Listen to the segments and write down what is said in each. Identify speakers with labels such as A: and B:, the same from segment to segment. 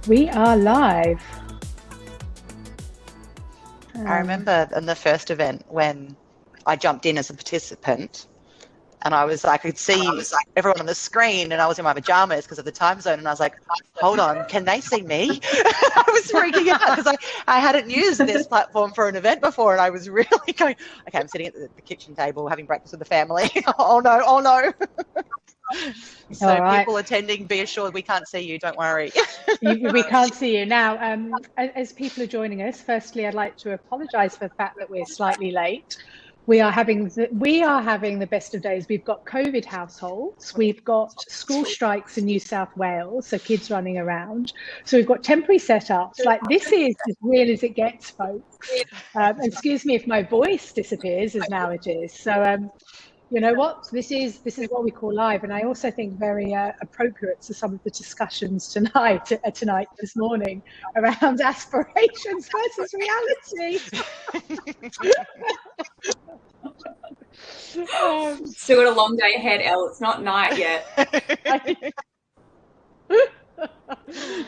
A: We are live.
B: I remember in the first event when I jumped in as a participant and I could see everyone on the screen and I was in my pajamas because of the time zone and I was like, hold on, can they see me? I was freaking out because I hadn't used this platform for an event before and I was really going, okay, I'm sitting at the kitchen table having breakfast with the family. Oh no. So
A: right.
B: People attending, be assured we can't see you, don't worry.
A: We can't see you. Now, as people are joining us, firstly, I'd like to apologise for the fact that we're slightly late. We are having the best of days. We've got COVID households. We've got school strikes in New South Wales, so kids running around. So we've got temporary setups. Like, this is as real as it gets, folks. Excuse me if my voice disappears, as now it is. So, you know what? This is what we call live, and I also think very appropriate to some of the discussions this morning around aspirations versus reality.
C: Still got a long day ahead, Elle. It's not night yet.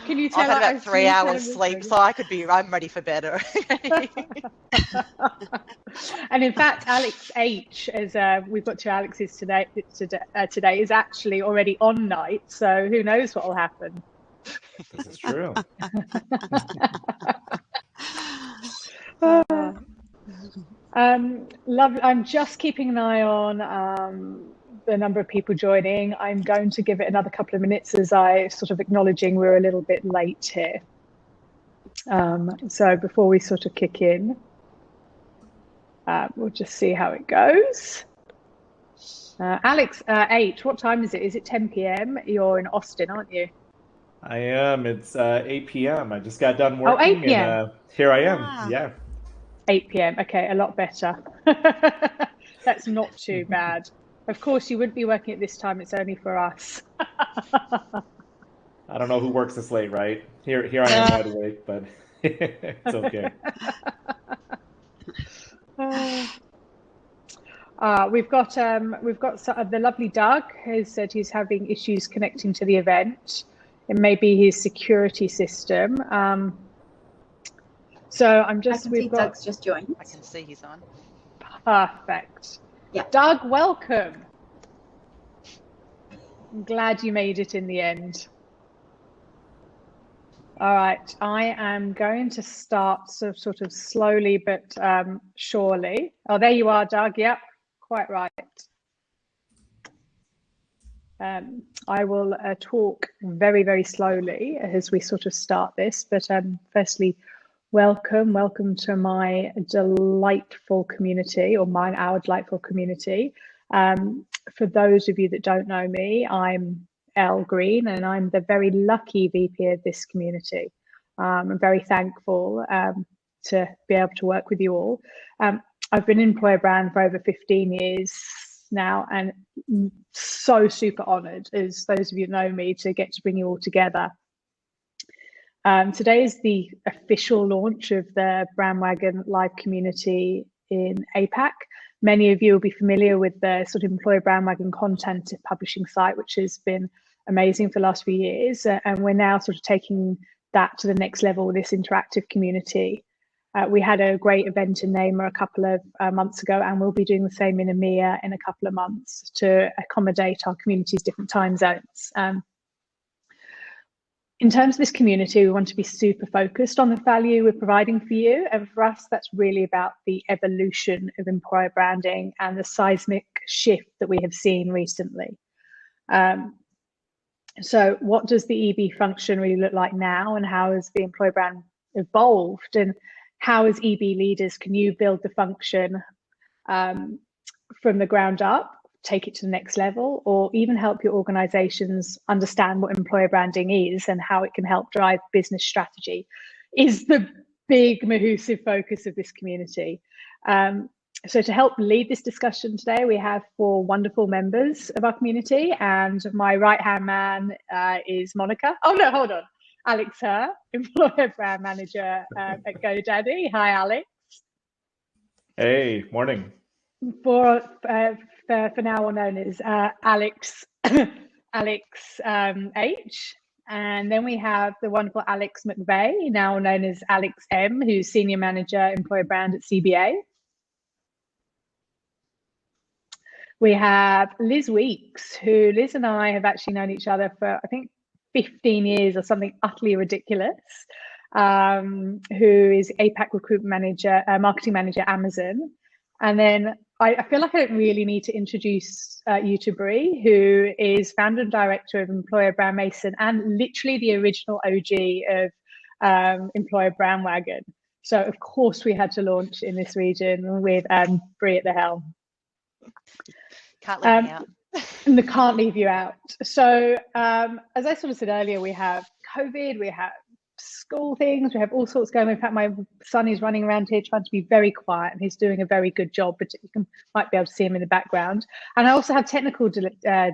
A: Can you tell?
B: I've had about 3 hours sleep, so I'm ready for bed.
A: And in fact, Alex H, as we've got two Alexes today, is actually already on night. So who knows what will happen?
D: This is true.
A: I'm just keeping an eye on the number of people joining. I'm going to give it another couple of minutes as I sort of acknowledging we're a little bit late here. So before we sort of kick in, we'll just see how it goes. Alex H, what time is it? Is it 10 p.m? You're in Austin, aren't you?
D: I am. It's 8 p.m. I just got done working.
A: 8 p.m.
D: And here I am.
A: Wow.
D: Yeah.
A: 8 p.m. Okay, a lot better. That's not too bad. Of course, you wouldn't be working at this time. It's only for us.
D: I don't know who works this late, right? Here I am wide awake, but it's okay.
A: We've got the lovely Doug who said he's having issues connecting to the event. It may be his security system. So I'm just.
C: Doug's just joined.
B: I can see he's on.
A: Perfect.
C: Yeah.
A: Doug, welcome. I'm glad you made it in the end. All right, I am going to start sort of slowly but surely. Oh, there you are, Doug. Yep, quite right. I will talk very, very slowly as we sort of start this. But firstly, welcome to my delightful community, or our delightful community. For those of you that don't know me, I'm Elle Green, and I'm the very lucky VP of this community. I'm very thankful to be able to work with you all. I've been in employer brand for over 15 years now, and so super honoured, as those of you know me, to get to bring you all together. Today is the official launch of the Brandwagon Live community in APAC. Many of you will be familiar with the sort of employer Brandwagon content publishing site, which has been amazing for the last few years. And we're now sort of taking that to the next level with this interactive community. We had a great event in NAMA a couple of months ago, and we'll be doing the same in EMEA in a couple of months to accommodate our community's different time zones. In terms of this community, we want to be super focused on the value we're providing for you. And for us, that's really about the evolution of employer branding and the seismic shift that we have seen recently. So what does the EB function really look like now, and how has the employer brand evolved, and how as EB leaders can you build the function from the ground up, take it to the next level, or even help your organizations understand what employer branding is and how it can help drive business strategy, is the big mahoosive focus of this community. So to help lead this discussion today, we have 4 wonderful members of our community, and my right-hand man is Monica. Oh no, hold on. Alex Herr, employer brand manager at GoDaddy. Hi, Alex.
D: Hey, morning.
A: For now, known as Alex H, And then we have the wonderful Alex McVeigh, now known as Alex M, who's Senior Manager, Employer Brand at CBA. We have Liz Weeks, who Liz and I have actually known each other for, I think, 15 years or something utterly ridiculous, who is APAC Recruitment Manager, Marketing Manager at Amazon. And then I feel like I don't really need to introduce you to Brie, who is founder and director of Employer Brand Mason and literally the original OG of Employer Brand Wagon. So, of course, we had to launch in this region with Brie at the helm.
B: Can't leave me out.
A: And they can't leave you out. So as I sort of said earlier, we have COVID, we have school things, we have all sorts going on. In fact, my son is running around here trying to be very quiet, and he's doing a very good job, but you might be able to see him in the background. And I also have technical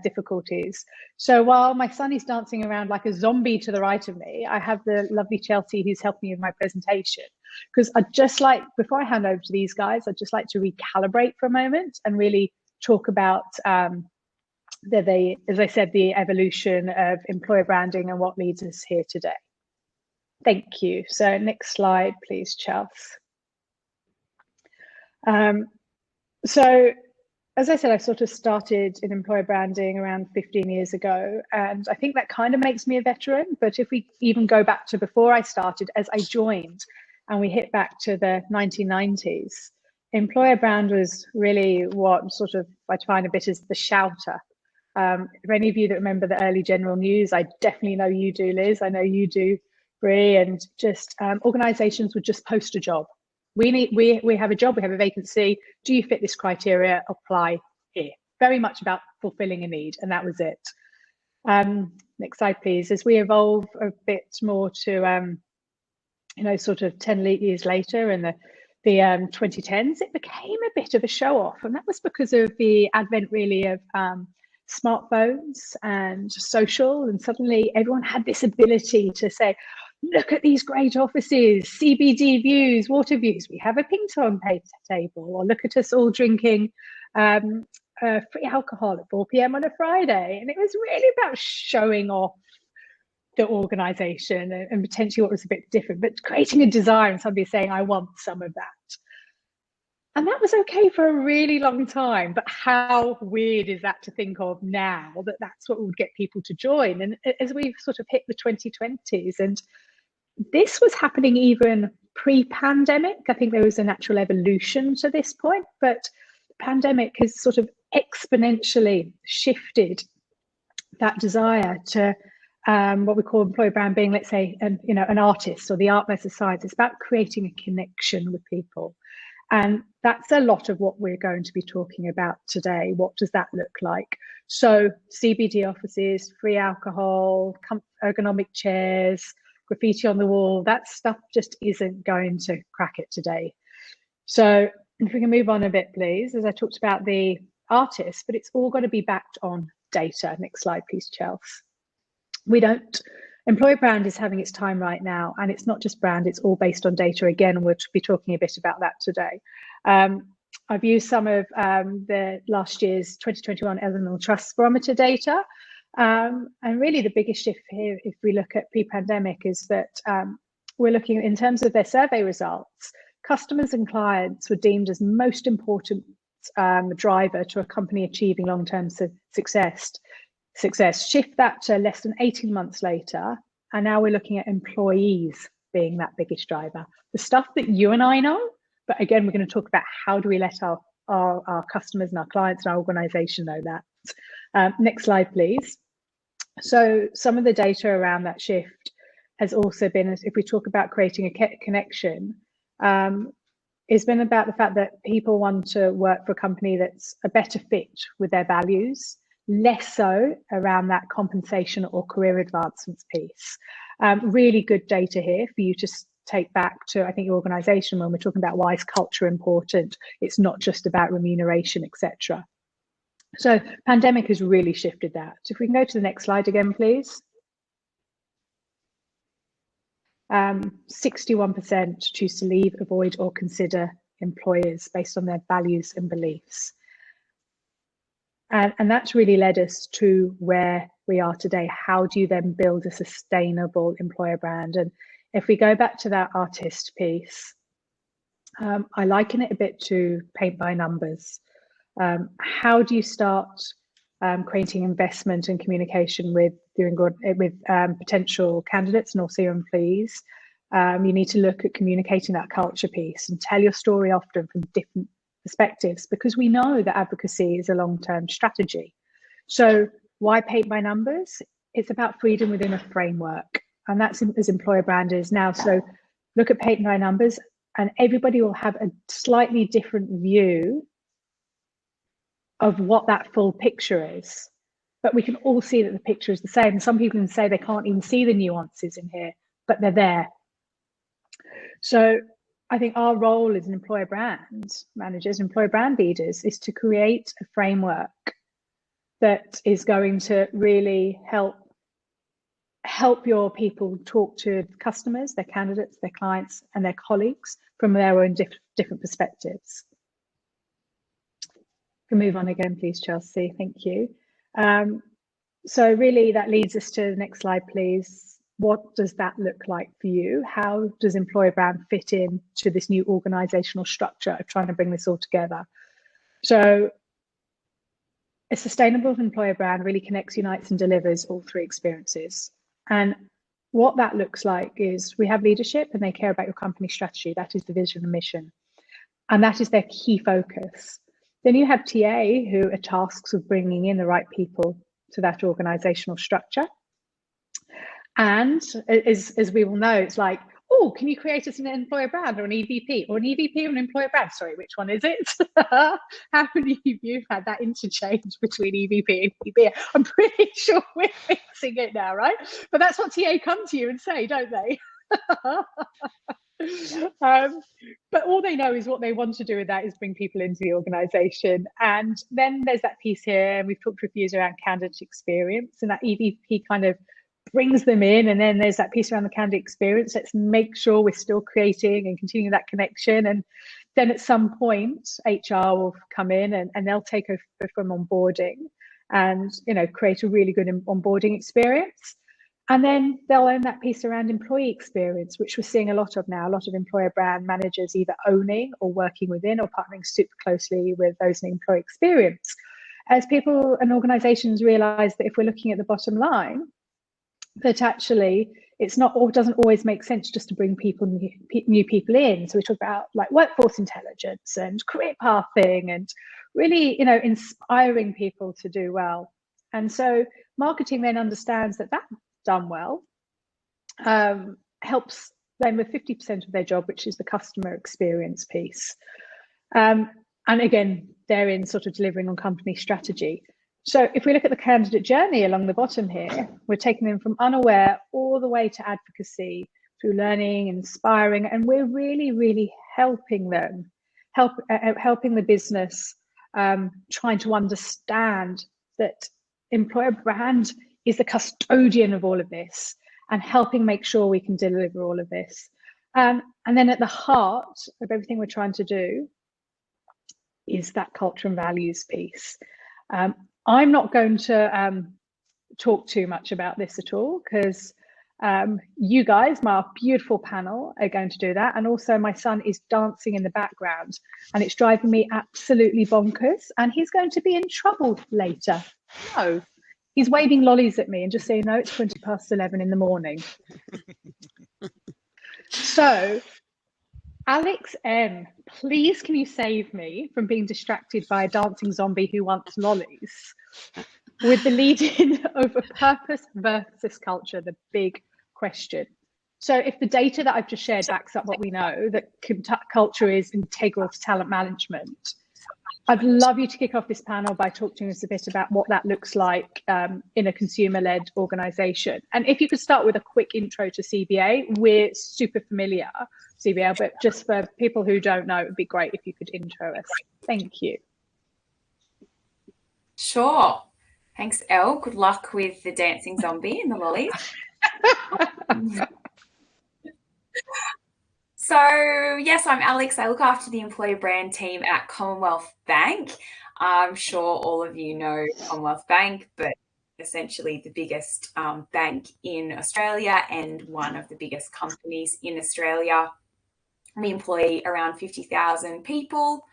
A: difficulties. So while my son is dancing around like a zombie to the right of me, I have the lovely Chelsea who's helping me with my presentation. Because I'd just like, before I hand over to these guys, I'd just like to recalibrate for a moment and really talk about as I said, the evolution of employer branding and what leads us here today. Thank you. So next slide, please, Chelsea. So as I said, I sort of started in employer branding around 15 years ago, and I think that kind of makes me a veteran. But if we even go back to before I started, as I joined, and we hit back to the 1990s, employer brand was really what sort of I find a bit as the shouter. For any of you that remember the early general news, I definitely know you do, Liz. I know you do, Brie, and just organisations would just post a job. We have a job, we have a vacancy. Do you fit this criteria? Apply here. Very much about fulfilling a need, and that was it. Next slide, please. As we evolve a bit more to, sort of 10 years later, and the 2010s, it became a bit of a show off, and that was because of the advent, really, of smartphones and social, and suddenly everyone had this ability to say, look at these great offices, CBD views, water views, we have a ping pong table, or look at us all drinking free alcohol at 4 p.m. on a Friday. And it was really about showing off the organization and potentially what was a bit different, but creating a desire and somebody saying, I want some of that. And that was okay for a really long time, but how weird is that to think of now, that that's what would get people to join? And as we've sort of hit the 2020s, and this was happening even pre-pandemic, I think there was a natural evolution to this point, but the pandemic has sort of exponentially shifted that desire to what we call employer brand being, let's say, an artist, or the art versus science. It's about creating a connection with people. And that's a lot of what we're going to be talking about today. What does that look like? So CBD offices, free alcohol, ergonomic chairs, graffiti on the wall, that stuff just isn't going to crack it today. So if we can move on a bit, please, as I talked about the artists, but it's all got to be backed on data. Next slide, please, Chelsea. Employer brand is having its time right now, and it's not just brand, it's all based on data. Again, we'll be talking a bit about that today. I've used some of the last year's 2021 Eleanor Trust Barometer data, and really the biggest shift here, if we look at pre-pandemic, is that we're looking in terms of their survey results. Customers and clients were deemed as most important driver to a company achieving long-term success. Shift that to less than 18 months later, and now we're looking at employees being that biggest driver. The stuff that you and I know, but again, we're going to talk about how do we let our customers and our clients and our organization know that. Next slide, please. So some of the data around that shift has also been, if we talk about creating a connection, it's been about the fact that people want to work for a company that's a better fit with their values, less so around that compensation or career advancements piece. Really good data here for you to take back to, I think, your organization when we're talking about why is culture important. It's not just about remuneration, etc. So pandemic has really shifted that. If we can go to the next slide again, please. 61% choose to leave, avoid, or consider employers based on their values and beliefs. And that's really led us to where we are today. How do you then build a sustainable employer brand? And if we go back to that artist piece, I liken it a bit to paint by numbers. How do you start creating investment and communication with potential candidates and also your employees? You need to look at communicating that culture piece and tell your story often from different perspectives, because we know that advocacy is a long-term strategy. So why paint by numbers? It's about freedom within a framework, and that's as employer brand is now. So look at paint by numbers, and everybody will have a slightly different view of what that full picture is, but we can all see that the picture is the same. Some people can say they can't even see the nuances in here, but they're there. So I think our role as an employer brand managers, employer brand leaders, is to create a framework that is going to really help your people talk to customers, their candidates, their clients, and their colleagues from their own different perspectives. Can move on again, please, Chelsea. Thank you. So really that leads us to the next slide, please. What does that look like for you? How does employer brand fit in to this new organizational structure of trying to bring this all together? So a sustainable employer brand really connects, unites, and delivers all three experiences. And what that looks like is we have leadership and they care about your company strategy. That is the vision and mission. And that is their key focus. Then you have TA who are tasked with bringing in the right people to that organizational structure. And as we all know, it's like, oh, can you create us an employer brand or an EVP or an EVP or an employer brand? Sorry, which one is it? How many of you have had that interchange between EVP and EVP? I'm pretty sure we're fixing it now, right? But that's what TA come to you and say, don't they? But all they know is what they want to do with that is bring people into the organization. And then there's that piece here, and we've talked to reviews around candidate experience, and that EVP kind of brings them in. And then there's that piece around the candidate experience. Let's make sure we're still creating and continuing that connection. And then at some point, HR will come in and they'll take over from onboarding and, you know, create a really good onboarding experience. And then they'll own that piece around employee experience, which we're seeing a lot of now, a lot of employer brand managers either owning or working within or partnering super closely with those in employee experience. As people and organizations realize that if we're looking at the bottom line, that actually it's not, or doesn't always make sense just to bring new people in. So we talk about like workforce intelligence and career pathing and really, you know, inspiring people to do well. And so marketing then understands that done well helps them with 50% of their job, which is the customer experience piece. And again, they're in sort of delivering on company strategy. So if we look at the candidate journey along the bottom here, we're taking them from unaware all the way to advocacy through learning, inspiring, and we're really, really helping them, helping the business trying to understand that employer brand is the custodian of all of this and helping make sure we can deliver all of this. And then at the heart of everything we're trying to do is that culture and values piece. I'm not going to talk too much about this at all because you guys, my beautiful panel, are going to do that. And also my son is dancing in the background and it's driving me absolutely bonkers. And he's going to be in trouble later. No, he's waving lollies at me and just saying, no, it's 11:20 in the morning. So Alex M, please can you save me from being distracted by a dancing zombie who wants lollies with the lead-in over purpose versus culture, the big question. So if the data that I've just shared backs up what we know, that culture is integral to talent management, I'd love you to kick off this panel by talking to us a bit about what that looks like in a consumer-led organization. And if you could start with a quick intro to CBA, we're super familiar, CBA, but just for people who don't know, it would be great if you could intro us. Thank you.
C: Sure. Thanks, Elle. Good luck with the dancing zombie and the lollies. So, yes, I'm Alex. I look after the employer brand team at Commonwealth Bank. I'm sure all of you know Commonwealth Bank, but essentially the biggest bank in Australia and one of the biggest companies in Australia. We employ around 50,000 people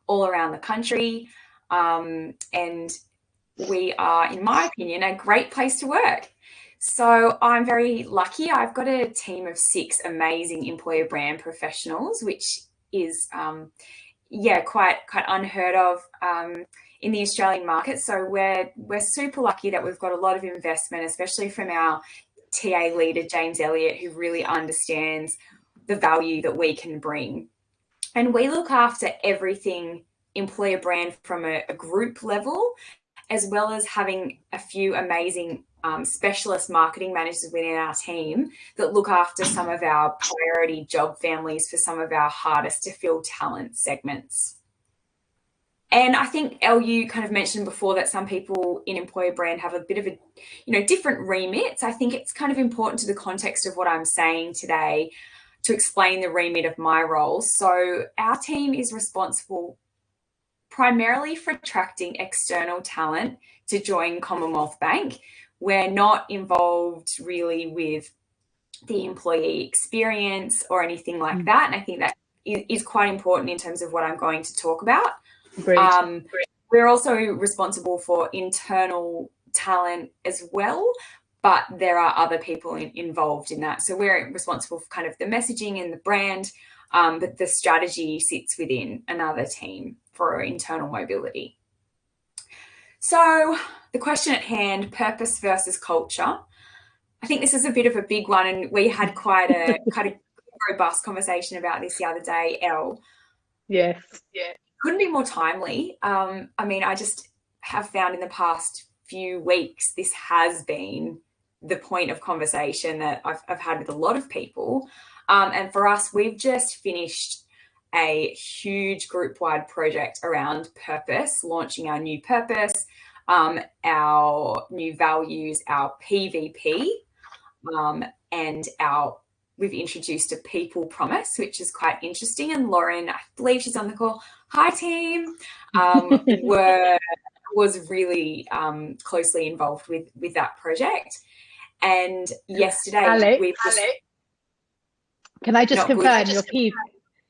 C: all around the country, and we are, in my opinion, a great place to work. So I'm very lucky. I've got a team of 6 amazing employer brand professionals, which is quite unheard of in the Australian market. So we're super lucky that we've got a lot of investment, especially from our TA leader, James Elliott, who really understands the value that we can bring. And we look after everything employer brand from a group level, as well as having a few amazing specialist marketing managers within our team that look after some of our priority job families for some of our hardest to fill talent segments. And I think, Elle, you kind of mentioned before that some people in employer brand have a bit of a, different remits. I think it's kind of important to the context of what I'm saying today to explain the remit of my role. So our team is responsible primarily for attracting external talent to join Commonwealth Bank. We're not involved really with the employee experience or anything like that. And I think that is quite important in terms of what I'm going to talk about. We're also responsible for internal talent as well, but there are other people involved in that. So we're responsible for kind of the messaging and the brand, but the strategy sits within another team for internal mobility. So the question at hand, purpose versus culture. I think this is a bit of a big one, and we had quite a robust conversation about this the other day, Elle.
A: Yes.
C: Yeah. Couldn't be more timely. I just have found in the past few weeks, this has been the point of conversation that I've had with a lot of people. And for us, we've just finished a huge group-wide project around purpose, launching our new purpose, our new values, our PVP, and we've introduced a people promise, which is quite interesting. And Lauren, I believe she's on the call. Hi, team. Was really closely involved with that project. And yesterday,
A: Alex, can I just confirm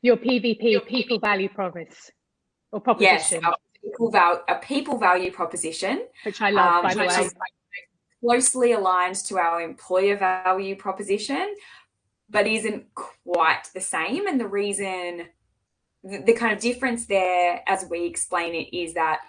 A: your PVP, people value promise or proposition?
C: Yes, a people value proposition,
A: which I love, by the way.
C: Closely aligned to our employer value proposition, but isn't quite the same. And the reason, the kind of difference there, as we explain it, is that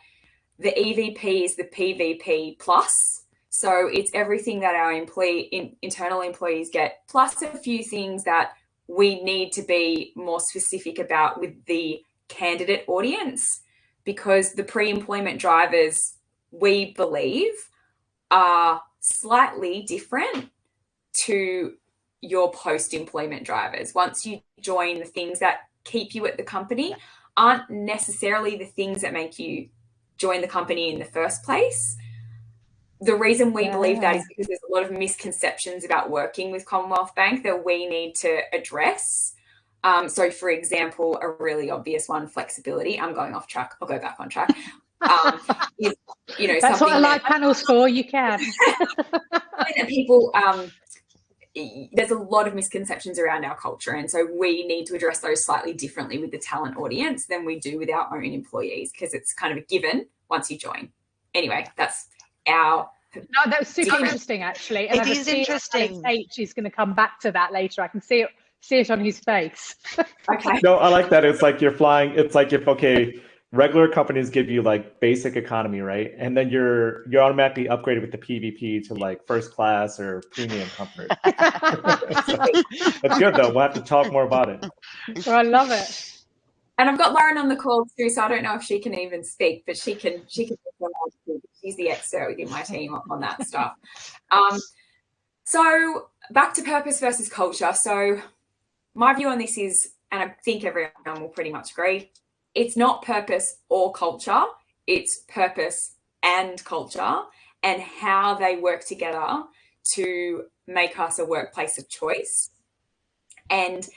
C: the EVP is the PVP plus. So it's everything that our internal employees get, plus a few things that we need to be more specific about with the candidate audience, because the pre-employment drivers, we believe, are slightly different to your post-employment drivers. Once you join, the things that keep you at the company aren't necessarily the things that make you join the company in the first place. The reason we believe that is because there's a lot of misconceptions about working with Commonwealth Bank that we need to address. So, for example, a really obvious one, flexibility. I'm going off track. I'll go back on track.
A: That's what a live panel's for. You can.
C: People, there's a lot of misconceptions around our culture, and so we need to address those slightly differently with the talent audience than we do with our own employees, because it's kind of a given once you join. Anyway, that's our.
A: No, that was super interesting, actually. And
B: it is interesting.
A: H is going to come back to that later. I can see it on his face.
C: Okay.
D: No, I like that. It's like you're flying. It's like regular companies give you like basic economy, right? And then you're automatically upgraded with the PVP to like first class or premium comfort. That's good though. We'll have to talk more about it.
A: Well, I love it.
C: And I've got Lauren on the call too, so I don't know if she can even speak, but she can. She's the expert within my team on that stuff. So back to purpose versus culture. So my view on this is, and I think everyone will pretty much agree, it's not purpose or culture, it's purpose and culture, and how they work together to make us a workplace of choice. And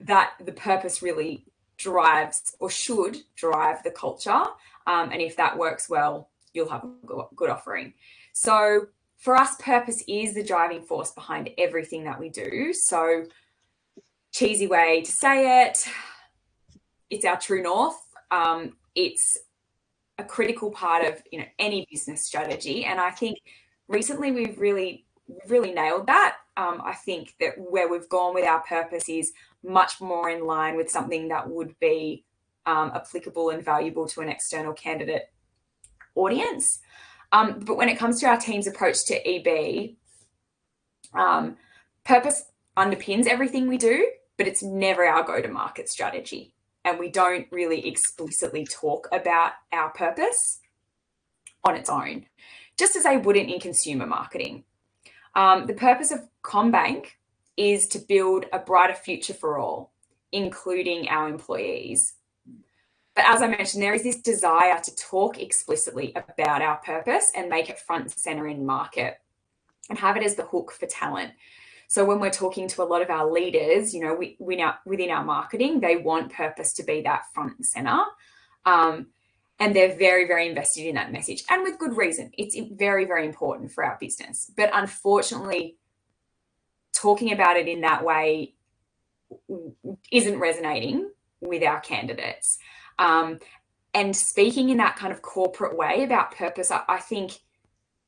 C: that the purpose really drives, or should drive, the culture. And if that works well, you'll have a good offering. So for us, purpose is the driving force behind everything that we do. So cheesy way to say it, it's our true north. It's a critical part of any business strategy. And I think recently we've really nailed that. I think that where we've gone with our purpose is much more in line with something that would be applicable and valuable to an external candidate audience. But when it comes to our team's approach to EB, purpose underpins everything we do, but it's never our go-to-market strategy. And we don't really explicitly talk about our purpose on its own, just as I wouldn't in consumer marketing. The purpose of CommBank is to build a brighter future for all, including our employees. But as I mentioned, there is this desire to talk explicitly about our purpose and make it front and center in market and have it as the hook for talent. So when we're talking to a lot of our leaders, within our marketing, they want purpose to be that front and center. And they're very, very invested in that message, and with good reason. It's very, very important for our business. But unfortunately, talking about it in that way isn't resonating with our candidates. And speaking in that kind of corporate way about purpose, I think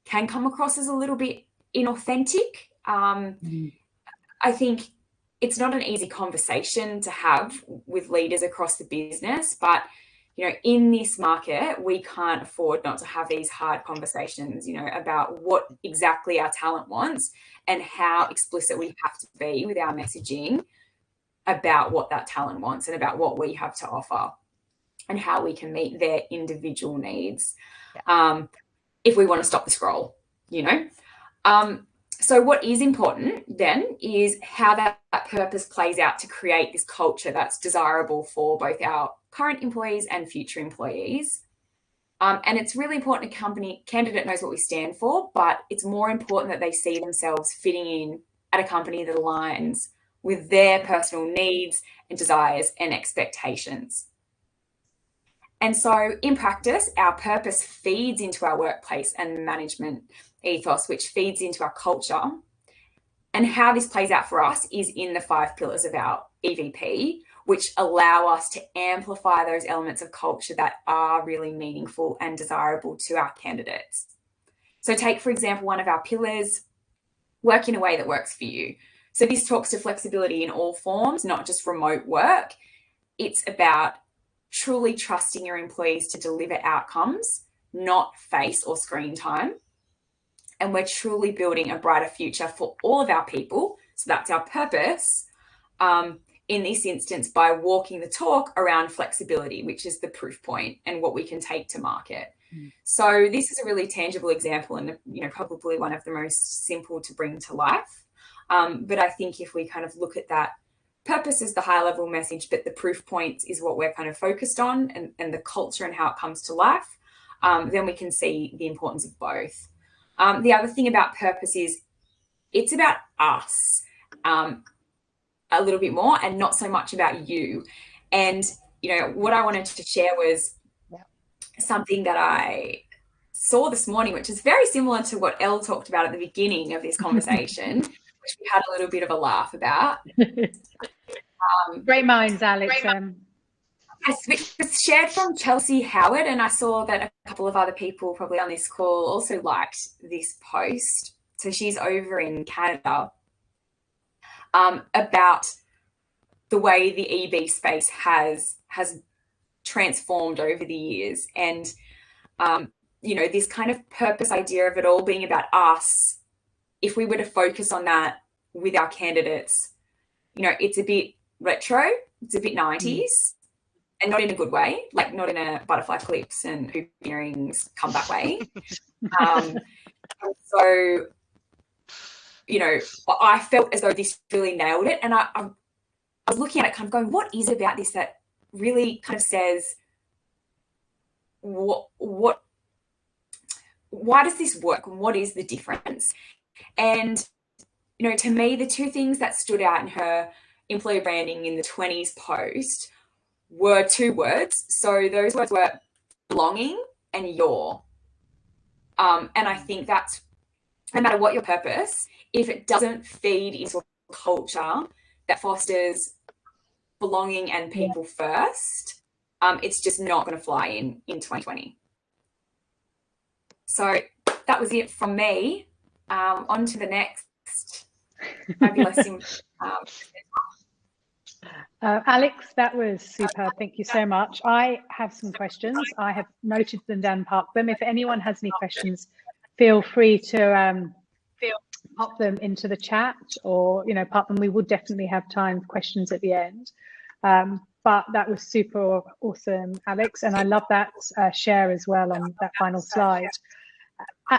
C: can come across as a little bit inauthentic. I think it's not an easy conversation to have with leaders across the business, but in this market, we can't afford not to have these hard conversations, about what exactly our talent wants and how explicit we have to be with our messaging about what that talent wants and about what we have to offer and how we can meet their individual needs. If we want to stop the scroll, So what is important then is how that purpose plays out to create this culture that's desirable for both our current employees and future employees. And it's really important a candidate knows what we stand for, but it's more important that they see themselves fitting in at a company that aligns with their personal needs and desires and expectations. And so in practice, our purpose feeds into our workplace and management ethos, which feeds into our culture. And how this plays out for us is in the 5 pillars of our EVP, which allow us to amplify those elements of culture that are really meaningful and desirable to our candidates. So take, for example, one of our pillars, work in a way that works for you. So this talks to flexibility in all forms, not just remote work. It's about truly trusting your employees to deliver outcomes, not face or screen time. And we're truly building a brighter future for all of our people. So that's our purpose in this instance by walking the talk around flexibility, which is the proof point and what we can take to market. So this is a really tangible example and probably one of the most simple to bring to life. But I think if we kind of look at that, purpose is the high level message, but the proof points is what we're kind of focused on and the culture and how it comes to life, then we can see the importance of both. The other thing about purpose is it's about us a little bit more and not so much about you. And, what I wanted to share was something that I saw this morning, which is very similar to what Elle talked about at the beginning of this conversation, which we had a little bit of a laugh about.
A: Great minds, Alex.
C: It was shared from Chelsea Howard, and I saw that a couple of other people probably on this call also liked this post. So she's over in Canada, about the way the EB space has transformed over the years. And, this kind of purpose idea of it all being about us, if we were to focus on that with our candidates, it's a bit retro, it's a bit 90s. And not in a good way, like not in a butterfly clips and hoop earrings comeback way. So, I felt as though this really nailed it. And I was looking at it kind of going, what is it about this that really kind of says, why does this work? And what is the difference? And, to me, the two things that stood out in her employer branding in the 20s post were 2 words. So those words were belonging and your. And I think that's, no matter what your purpose, if it doesn't feed into a culture that fosters belonging and people first, it's just not going to fly in 2020. So that was it from me. On to the next fabulous.
A: Alex, that was superb. Thank you so much. I have some questions. I have noted them down, parked them. If anyone has any questions, feel free to pop them into the chat, or pop them. We will definitely have time for questions at the end. But that was super awesome, Alex, and I love that share as well on that final slide.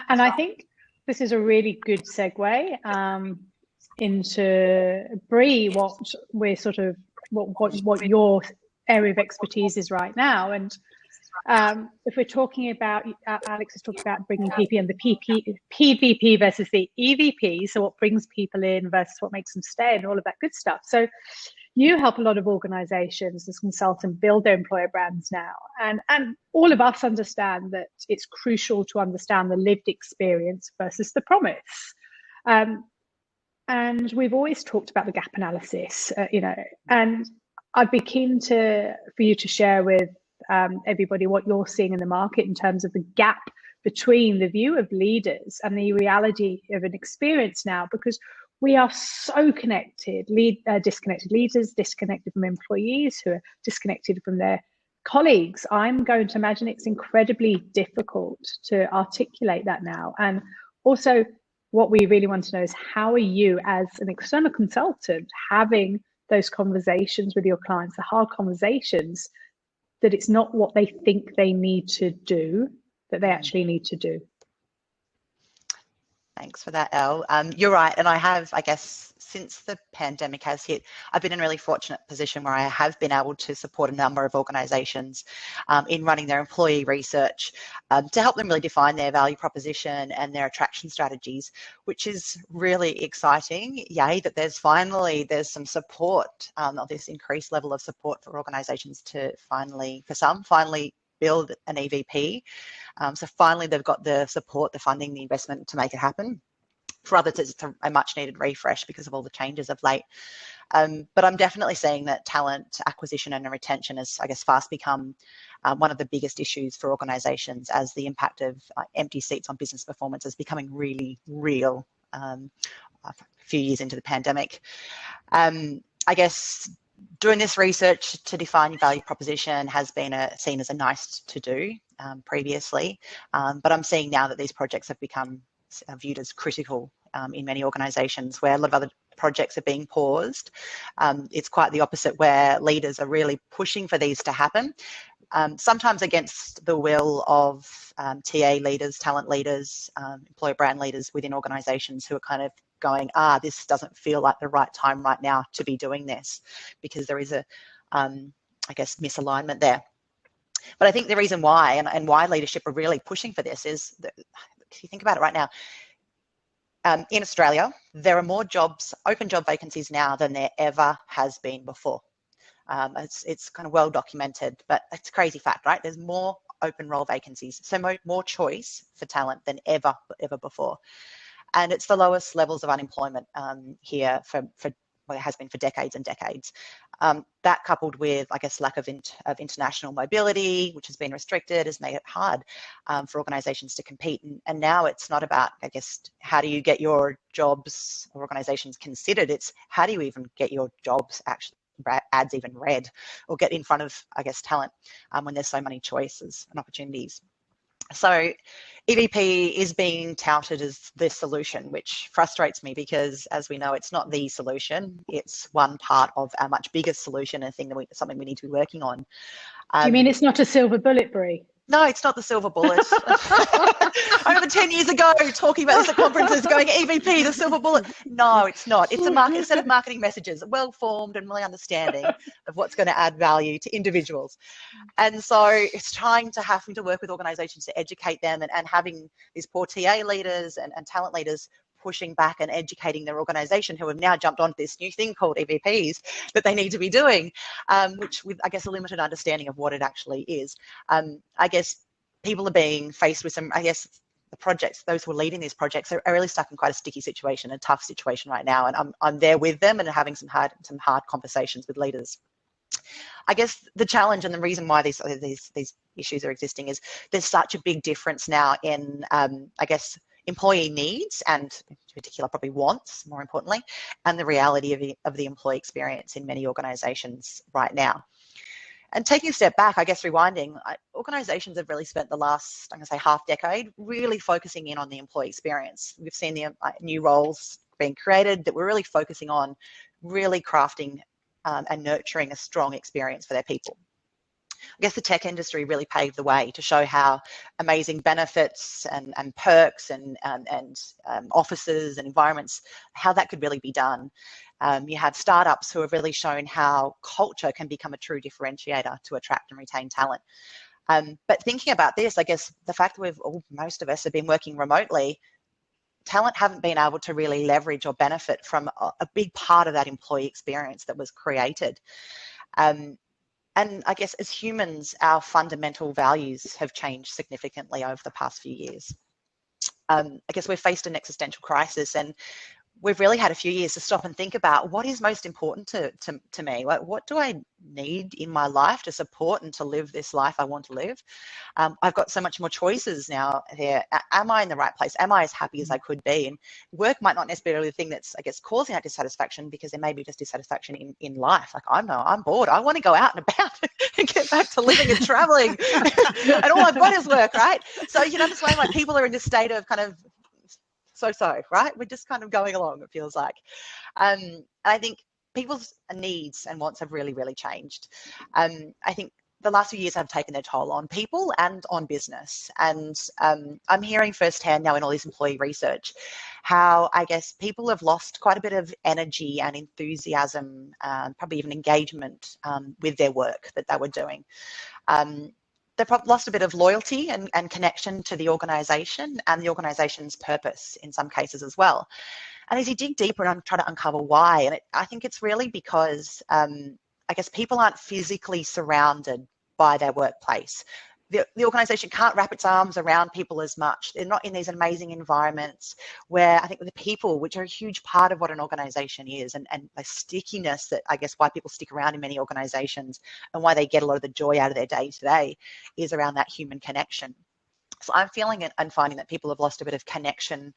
A: And I think this is a really good segue into Brie, what we're sort of what your area of expertise is right now. And if we're talking about, Alex has talked about bringing people in, the PVP versus the EVP, so what brings people in versus what makes them stay and all of that good stuff. So you help a lot of organizations as consultant build their employer brands now. And all of us understand that it's crucial to understand the lived experience versus the promise. And we've always talked about the gap analysis, and I'd be keen for you to share with everybody what you're seeing in the market in terms of the gap between the view of leaders and the reality of an experience now, because we are so connected, disconnected leaders, disconnected from employees who are disconnected from their colleagues. I'm going to imagine it's incredibly difficult to articulate that now. And also, what we really want to know is, how are you as an external consultant having those conversations with your clients, the hard conversations, that it's not what they think they need to do, that they actually need to do?
B: Thanks for that, Elle. You're right. And I have, I guess, since the pandemic has hit, I've been in a really fortunate position where I have been able to support a number of organisations in running their employee research to help them really define their value proposition and their attraction strategies, which is really exciting. Yay, that there's some support of this increased level of support for organisations to finally build an EVP. So finally, they've got the support, the funding, the investment to make it happen. For others, it's a much needed refresh because of all the changes of late. But I'm definitely seeing that talent acquisition and retention has, I guess, fast become one of the biggest issues for organisations, as the impact of empty seats on business performance is becoming really real a few years into the pandemic. I guess doing this research to define your value proposition has been seen as a nice to do previously, but I'm seeing now that these projects have become viewed as critical in many organisations, where a lot of other projects are being paused. It's quite the opposite, where leaders are really pushing for these to happen, sometimes against the will of TA leaders, talent leaders, employer brand leaders within organisations, who are kind of going, this doesn't feel like the right time right now to be doing this, because there is a, I guess, misalignment there. But I think the reason why, and why leadership are really pushing for this, is that, if you think about it right now, in Australia, there are more open job vacancies now than there ever has been before. It's kind of well documented, but it's a crazy fact, right? There's more open role vacancies, so more choice for talent than ever before. And it's the lowest levels of unemployment here for well, it has been for decades and decades. That, coupled with, I guess, lack of international mobility, which has been restricted, has made it hard for organisations to compete. And now it's not about, I guess, how do you get your jobs or organisations considered? It's how do you even get your jobs actually ads even read, or get in front of, I guess, talent when there's so many choices and opportunities. So EVP is being touted as the solution, which frustrates me, because, as we know, it's not the solution. It's one part of a much bigger solution, and something we need to be working on.
A: You mean it's not a silver bullet, Brie?
B: No, it's not the silver bullet. I remember 10 years ago talking about this at conferences, going, EVP, the silver bullet. No, it's not. It's a set of marketing messages, well-formed and really understanding of what's going to add value to individuals. And so it's having to work with organisations to educate them, and having these poor TA leaders and talent leaders pushing back and educating their organization, who have now jumped onto this new thing called EVPs that they need to be doing, which with, I guess, a limited understanding of what it actually is. I guess people are being faced with some, I guess, the projects, those who are leading these projects are really stuck in quite a sticky situation, a tough situation right now. And I'm there with them and having some hard conversations with leaders. I guess the challenge and the reason why these issues are existing is there's such a big difference now in, I guess, employee needs and in particular probably wants, more importantly, and the reality of the employee experience in many organisations right now. And taking a step back, I guess rewinding, organisations have really spent the last, I'm going to say, half decade really focusing in on the employee experience. We've seen the new roles being created that we're really focusing on really crafting and nurturing a strong experience for their people. I guess the tech industry really paved the way to show how amazing benefits and perks and offices and environments, how that could really be done. You have startups who have really shown how culture can become a true differentiator to attract and retain talent. But thinking about this, I guess the fact that most of us have been working remotely, talent haven't been able to really leverage or benefit from a big part of that employee experience that was created. And I guess as humans, our fundamental values have changed significantly over the past few years. I guess we've faced an existential crisis, and we've really had a few years to stop and think about what is most important to me. What do I need in my life to support and to live this life I want to live? I've got so much more choices now here. Am I in the right place? Am I as happy as I could be? And work might not necessarily be the thing that's, I guess, causing that dissatisfaction, because there may be just dissatisfaction in life. Like, I'm bored. I want to go out and about and get back to living and traveling. And all I've got is work, right? So you can understand why people are in this state of kind of so, right? We're just kind of going along, it feels like. And I think people's needs and wants have really, really changed. I think the last few years have taken their toll on people and on business. And I'm hearing firsthand now in all this employee research how, I guess, people have lost quite a bit of energy and enthusiasm, probably even engagement with their work that they were doing. They've lost a bit of loyalty and connection to the organisation and the organisation's purpose in some cases as well. And as you dig deeper and try to uncover why, and I think it's really because, I guess, people aren't physically surrounded by their workplace. The organisation can't wrap its arms around people as much. They're not in these amazing environments where I think the people, which are a huge part of what an organisation is, and the stickiness that, I guess, why people stick around in many organisations and why they get a lot of the joy out of their day to day is around that human connection. So I'm feeling it and finding that people have lost a bit of connection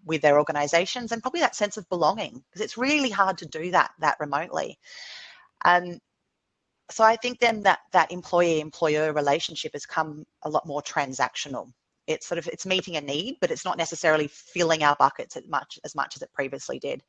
B: with their organisations and probably that sense of belonging, because it's really hard to do that remotely. So I think then that employee-employer relationship has come a lot more transactional. It's meeting a need, but it's not necessarily filling our buckets as much as it previously did.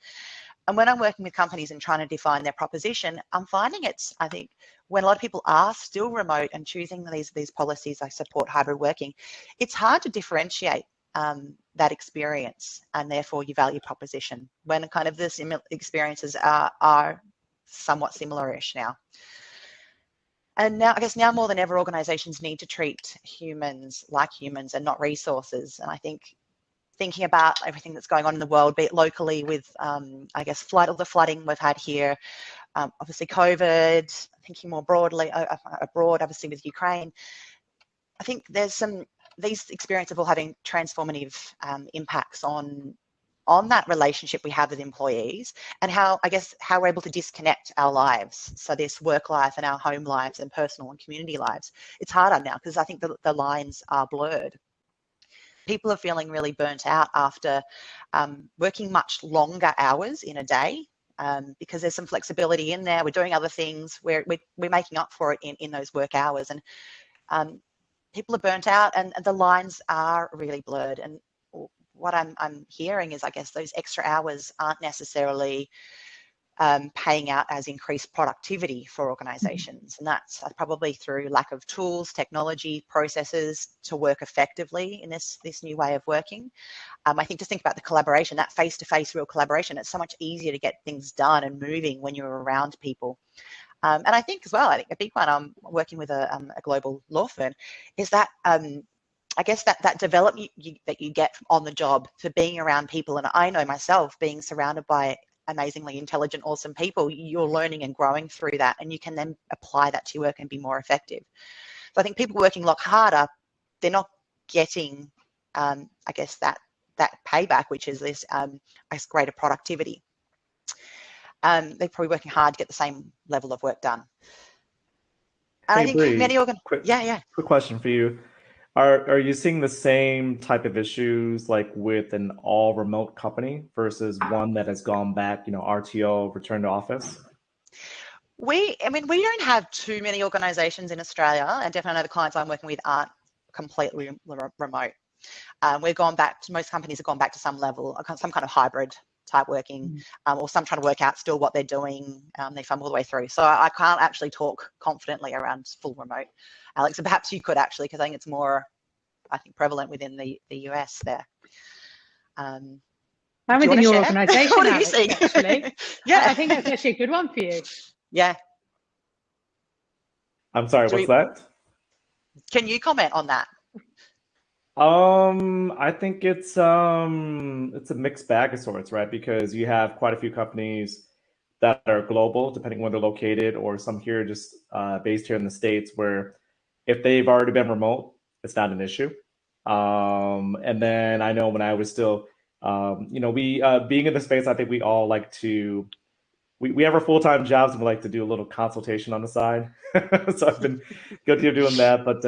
B: And when I'm working with companies and trying to define their proposition, I'm finding I think when a lot of people are still remote and choosing these policies like support hybrid working, it's hard to differentiate that experience and therefore your value proposition when kind of the experiences are somewhat similar-ish now. And now, I guess now more than ever, organisations need to treat humans like humans and not resources. And I think thinking about everything that's going on in the world, be it locally with, I guess, the flooding we've had here, obviously COVID, thinking more broadly, abroad, obviously with Ukraine, I think there's these experiences all having transformative impacts on that relationship we have with employees and how we're able to disconnect our lives. So this work life and our home lives and personal and community lives. It's harder now because I think the lines are blurred. People are feeling really burnt out after working much longer hours in a day because there's some flexibility in there. We're doing other things. We're making up for it in those work hours. And people are burnt out and the lines are really blurred. And what I'm hearing is, I guess, those extra hours aren't necessarily paying out as increased productivity for organisations. And that's probably through lack of tools, technology, processes to work effectively in this new way of working. I think just think about the collaboration, that face-to-face real collaboration. It's so much easier to get things done and moving when you're around people. And I think as well, I think a big one, I'm working with a global law firm, is that I guess that development that you get on the job for being around people, and I know myself being surrounded by amazingly intelligent, awesome people, you're learning and growing through that, and you can then apply that to your work and be more effective. So I think people working a lot harder, they're not getting, I guess, that payback, which is this greater productivity. They're probably working hard to get the same level of work done. And
D: Hey,
B: I think
D: Brie,
B: many
D: quick question for you. Are you seeing the same type of issues like with an all remote company versus one that has gone back, RTO, return to office?
B: We don't have too many organisations in Australia, and definitely know the clients I'm working with aren't completely remote. Most companies have gone back to some level, some kind of hybrid type working, or some trying to work out still what they're doing. They fumble the way through. So I can't actually talk confidently around full remote. Alex, and perhaps you could actually, because I think it's more, prevalent within the US there.
A: I'm within your organisation.
B: What are you seeing?
A: Actually,
B: yeah,
A: I think that's actually a good one for you.
B: Yeah.
D: I'm sorry, what's that?
B: Can you comment on that?
D: I think it's a mixed bag of sorts, right? Because you have quite a few companies that are global, depending where they're located, or some here just based here in the States, where if they've already been remote, it's not an issue. And then I know when I was still, we being in the space, I think we all like to. We have our full-time jobs and we like to do a little consultation on the side. So I've been guilty of doing that, but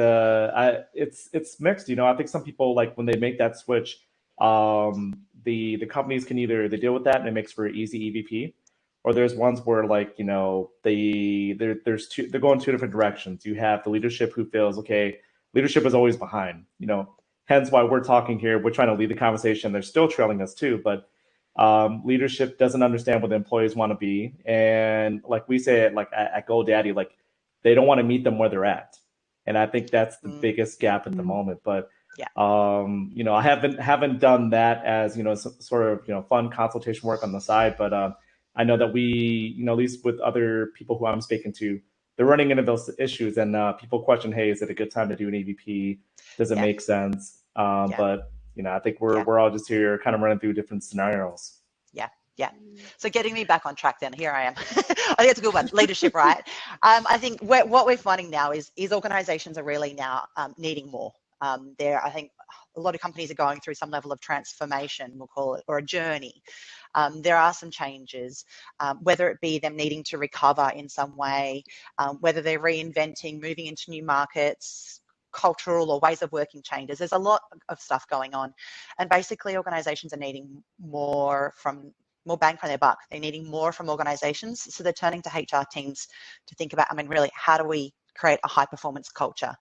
D: it's mixed. I think some people, like when they make that switch, the companies can either they deal with that and it makes for easy EVP, or there's ones where they're going two different directions. You have the leadership who feels, okay, leadership is always behind. Hence why we're talking here. We're trying to lead the conversation. They're still trailing us too, but leadership doesn't understand what the employees want to be, and like we say at GoDaddy, like they don't want to meet them where they're at, and I think that's the biggest gap at the moment. But I haven't done that as sort of fun consultation work on the side, but I know that we at least with other people who I'm speaking to, they're running into those issues, and people question, hey, is it a good time to do an EVP? Does it make sense? But I think we're all just here kind of running through different scenarios.
B: Yeah. So getting me back on track then, here I am. I think it's a good one, leadership, right? I think what we're finding now is organizations are really now needing more. I think a lot of companies are going through some level of transformation, we'll call it, or a journey. There are some changes, whether it be them needing to recover in some way, whether they're reinventing, moving into new markets, cultural or ways of working changes. There's a lot of stuff going on, and basically organizations are needing more bang for their buck. They're needing more from organizations, so they're turning to HR teams to think about, really, how do we create a high performance culture?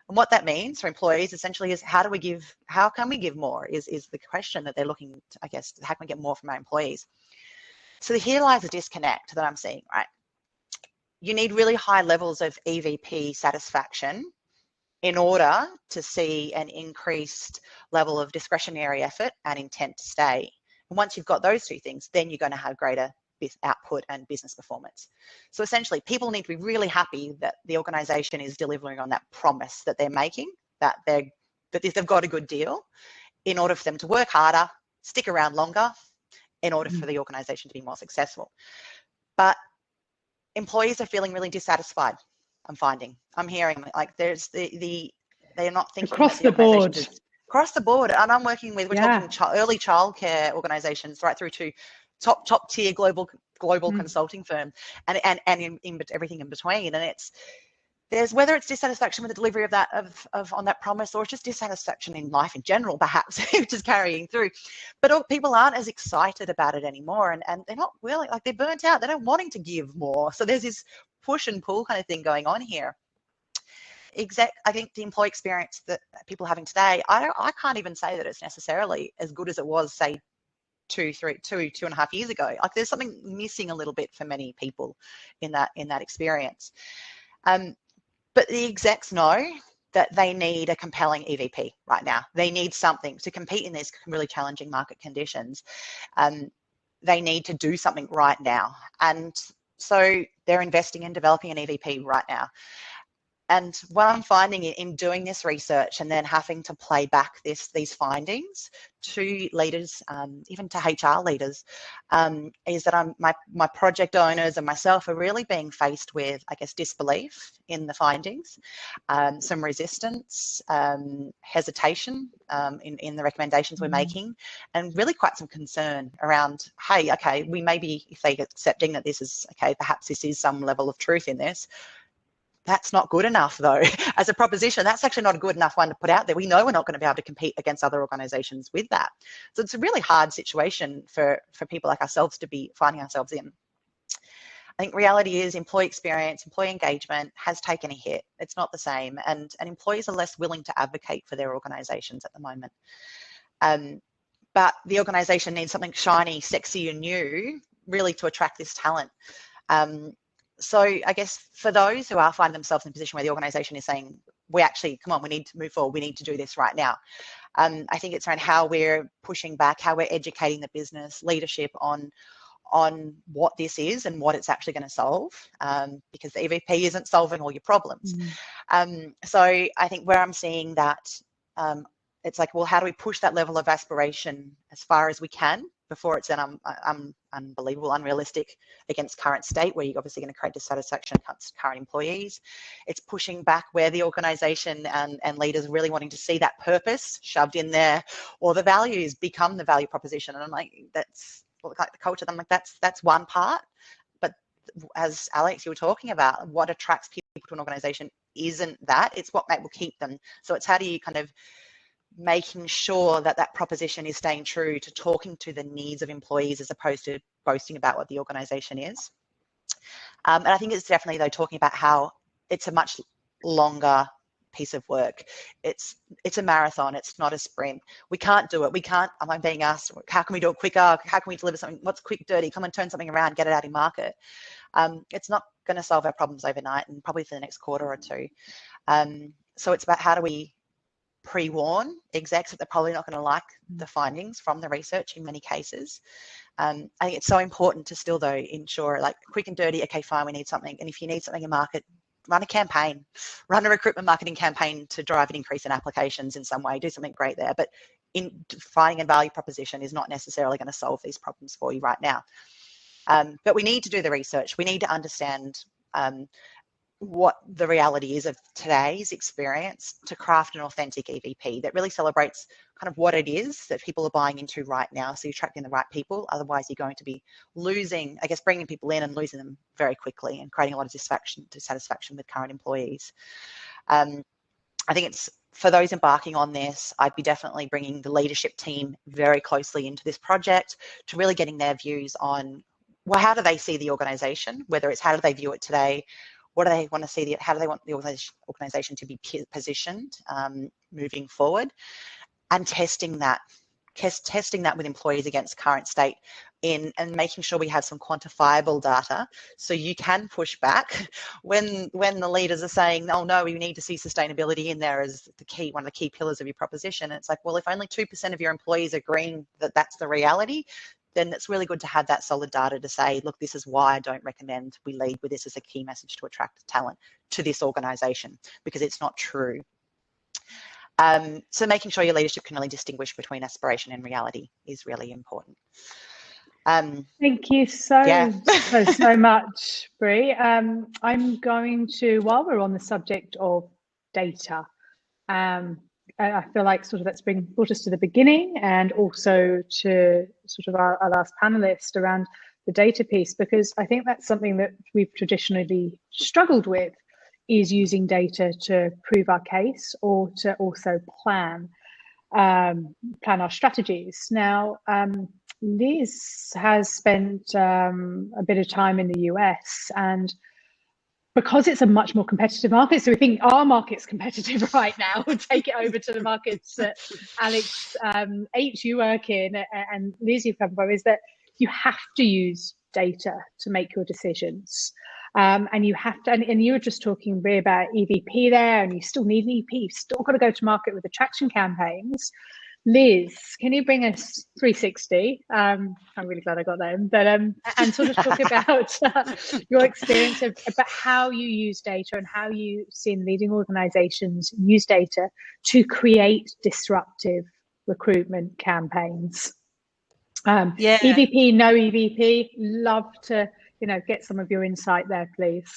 B: And what that means for employees essentially is how can we give more is the question that they're looking to, I guess, how can we get more from our employees? So here lies a disconnect that I'm seeing, right? You need really high levels of EVP satisfaction in order to see an increased level of discretionary effort and intent to stay. And once you've got those two things, then you're going to have greater output and business performance. So essentially, people need to be really happy that the organization is delivering on that promise that they're making, that they've got a good deal, in order for them to work harder, stick around longer, in order for the organization to be more successful. But employees are feeling really dissatisfied. I'm hearing like they're not thinking
A: across the board.
B: Across the board, and I'm working with talking early childcare organisations right through to top tier global consulting firm, and in everything in between. And there's whether it's dissatisfaction with the delivery of that on that promise, or it's just dissatisfaction in life in general, perhaps, which is carrying through. But people aren't as excited about it anymore, and they're not really, like, they're burnt out. They're not wanting to give more. So there's this push and pull kind of thing going on here. I think the employee experience that people are having today, I can't even say that it's necessarily as good as it was, say, 2.5 years ago. Like, there's something missing a little bit for many people in that experience. But the execs know that they need a compelling EVP right now. They need something to compete in these really challenging market conditions. They need to do something right now. And so they're investing in developing an EVP right now. And what I'm finding in doing this research and then having to play back these findings to leaders, even to HR leaders, is that my project owners and myself are really being faced with, I guess, disbelief in the findings, some resistance, hesitation in the recommendations we're making, and really quite some concern around, hey, okay, we may be, if they're accepting that this is, okay, perhaps this is some level of truth in this, that's not good enough, though. As a proposition, that's actually not a good enough one to put out there. We know we're not going to be able to compete against other organisations with that. So it's a really hard situation for people like ourselves to be finding ourselves in. I think reality is employee experience, employee engagement has taken a hit. It's not the same. And employees are less willing to advocate for their organisations at the moment. But the organisation needs something shiny, sexy and new, really, to attract this talent. So I guess for those who are finding themselves in a position where the organisation is saying, we actually, come on, we need to move forward, we need to do this right now. I think it's around how we're pushing back, how we're educating the business leadership on what this is and what it's actually going to solve, because the EVP isn't solving all your problems. So I think where I'm seeing that, it's like, well, how do we push that level of aspiration as far as we can before it's an unbelievable, unrealistic against current state, where you're obviously going to create dissatisfaction against current employees. It's pushing back where the organisation and leaders really wanting to see that purpose shoved in there, or the values become the value proposition. And I'm like, that's like the culture. I'm like, that's one part. But as Alex, you were talking about, what attracts people to an organisation isn't that. It's what will keep them. So it's how do you kind of making sure that that proposition is staying true to talking to the needs of employees as opposed to boasting about what the organisation is. And I think it's definitely, though, talking about how it's a much longer piece of work. It's a marathon. It's not a sprint. We can't do it. We can't, I'm being asked, how can we do it quicker? How can we deliver something? What's quick, dirty? Come and turn something around, get it out in market. It's not going to solve our problems overnight, and probably for the next quarter or two. So it's about how do we pre-warn execs that they're probably not going to like the findings from the research in many cases. I think it's so important to still, though, ensure, like, quick and dirty, okay, fine, we need something. And if you need something in market, run a campaign, run a recruitment marketing campaign to drive an increase in applications in some way, do something great there. But in finding a value proposition is not necessarily going to solve these problems for you right now. But we need to do the research. We need to understand what the reality is of today's experience to craft an authentic EVP that really celebrates kind of what it is that people are buying into right now. So you're attracting the right people. Otherwise, you're going to be losing, I guess, bringing people in and losing them very quickly and creating a lot of dissatisfaction with current employees. I think it's, for those embarking on this, I'd be definitely bringing the leadership team very closely into this project to really getting their views on, well, how do they see the organisation, whether it's how do they view it today, what do they want to see, how do they want the organisation to be positioned moving forward, and testing that with employees against current state and making sure we have some quantifiable data so you can push back when the leaders are saying, oh no, we need to see sustainability in there as one of the key pillars of your proposition. And it's like, well, if only 2% of your employees are agreeing that that's the reality, then it's really good to have that solid data to say, look, this is why I don't recommend we lead with this as a key message to attract talent to this organisation, because it's not true. So making sure your leadership can really distinguish between aspiration and reality is really important.
A: Thank you so much, Brie. I'm going to, while we're on the subject of data, I feel like sort of that's brought us to the beginning, and also to sort of our last panelist around the data piece, because I think that's something that we've traditionally struggled with, is using data to prove our case or to also plan our strategies. Now, Liz has spent a bit of time in the US, and because it's a much more competitive market, so we think our market's competitive right now, we'll take it over to the markets that Alex H, you work in, and Liz, you've come from, is that you have to use data to make your decisions. And you have to, and you were just talking, Brie, about EVP there, and you still need an EP, you've still got to go to market with attraction campaigns. Liz, can you bring us 360? I'm really glad I got that in, but and sort of talk about your experience about how you use data and how you see leading organizations use data to create disruptive recruitment campaigns. EVP, no EVP, love to get some of your insight there, please.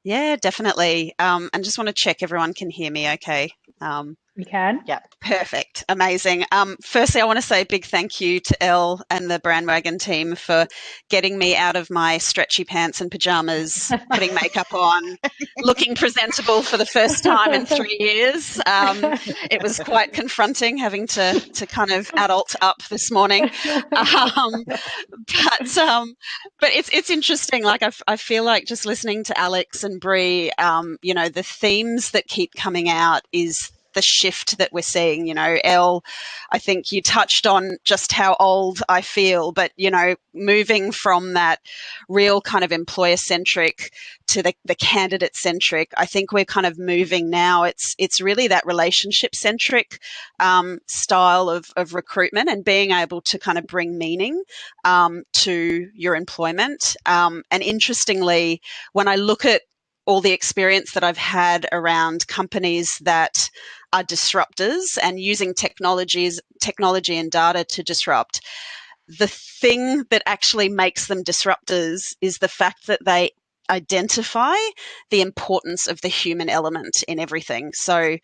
E: Yeah, definitely. And just want to check everyone can hear me okay.
A: We can.
B: Yeah.
E: Perfect. Amazing. Firstly, I want to say a big thank you to Elle and the Brandwagon team for getting me out of my stretchy pants and pajamas, putting makeup on, looking presentable for the first time in 3 years. It was quite confronting having to kind of adult up this morning. But it's interesting. Like I feel like just listening to Alex and Brie, the themes that keep coming out is the shift that we're seeing. Elle, I think you touched on just how old I feel, but, moving from that real kind of employer-centric to the candidate-centric, I think we're kind of moving now. It's really that relationship-centric style of recruitment and being able to kind of bring meaning to your employment. And interestingly, when I look at all the experience that I've had around companies that are disruptors and using technology and data to disrupt, the thing that actually makes them disruptors is the fact that they identify the importance of the human element in everything. So,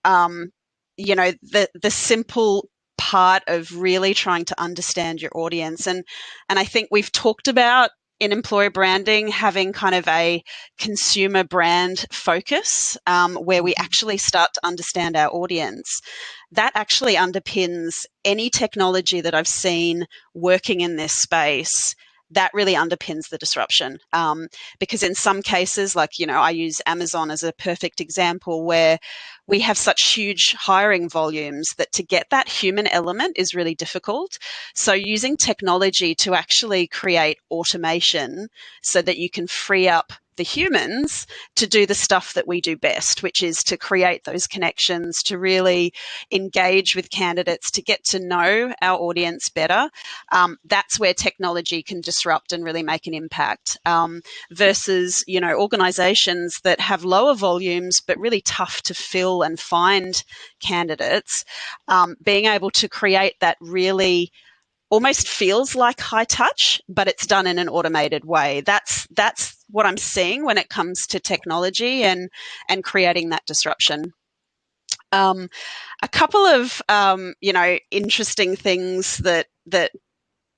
E: the simple part of really trying to understand your audience. And I think we've talked about in employer branding having kind of a consumer brand focus where we actually start to understand our audience. That actually underpins any technology that I've seen working in this space. That really underpins the disruption because in some cases, like, I use Amazon as a perfect example where we have such huge hiring volumes that to get that human element is really difficult. So using technology to actually create automation so that you can free up the humans to do the stuff that we do best, which is to create those connections, to really engage with candidates, to get to know our audience better. That's where technology can disrupt and really make an impact versus, organizations that have lower volumes but really tough to fill and find candidates, being able to create that really almost feels like high touch, but it's done in an automated way. That's what I'm seeing when it comes to technology and creating that disruption. A couple of interesting things that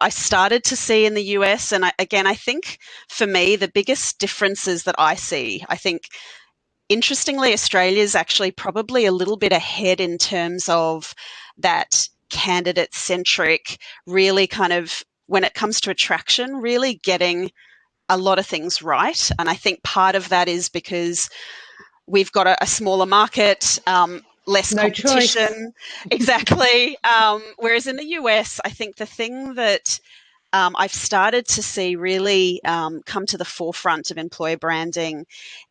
E: I started to see in the US, and I think for me the biggest differences that I see, I think interestingly Australia is actually probably a little bit ahead in terms of that candidate-centric, really kind of, when it comes to attraction, really getting a lot of things right. And I think part of that is because we've got a smaller market, less competition. Choice. Exactly. Whereas in the US, I think the thing that I've started to see really come to the forefront of employer branding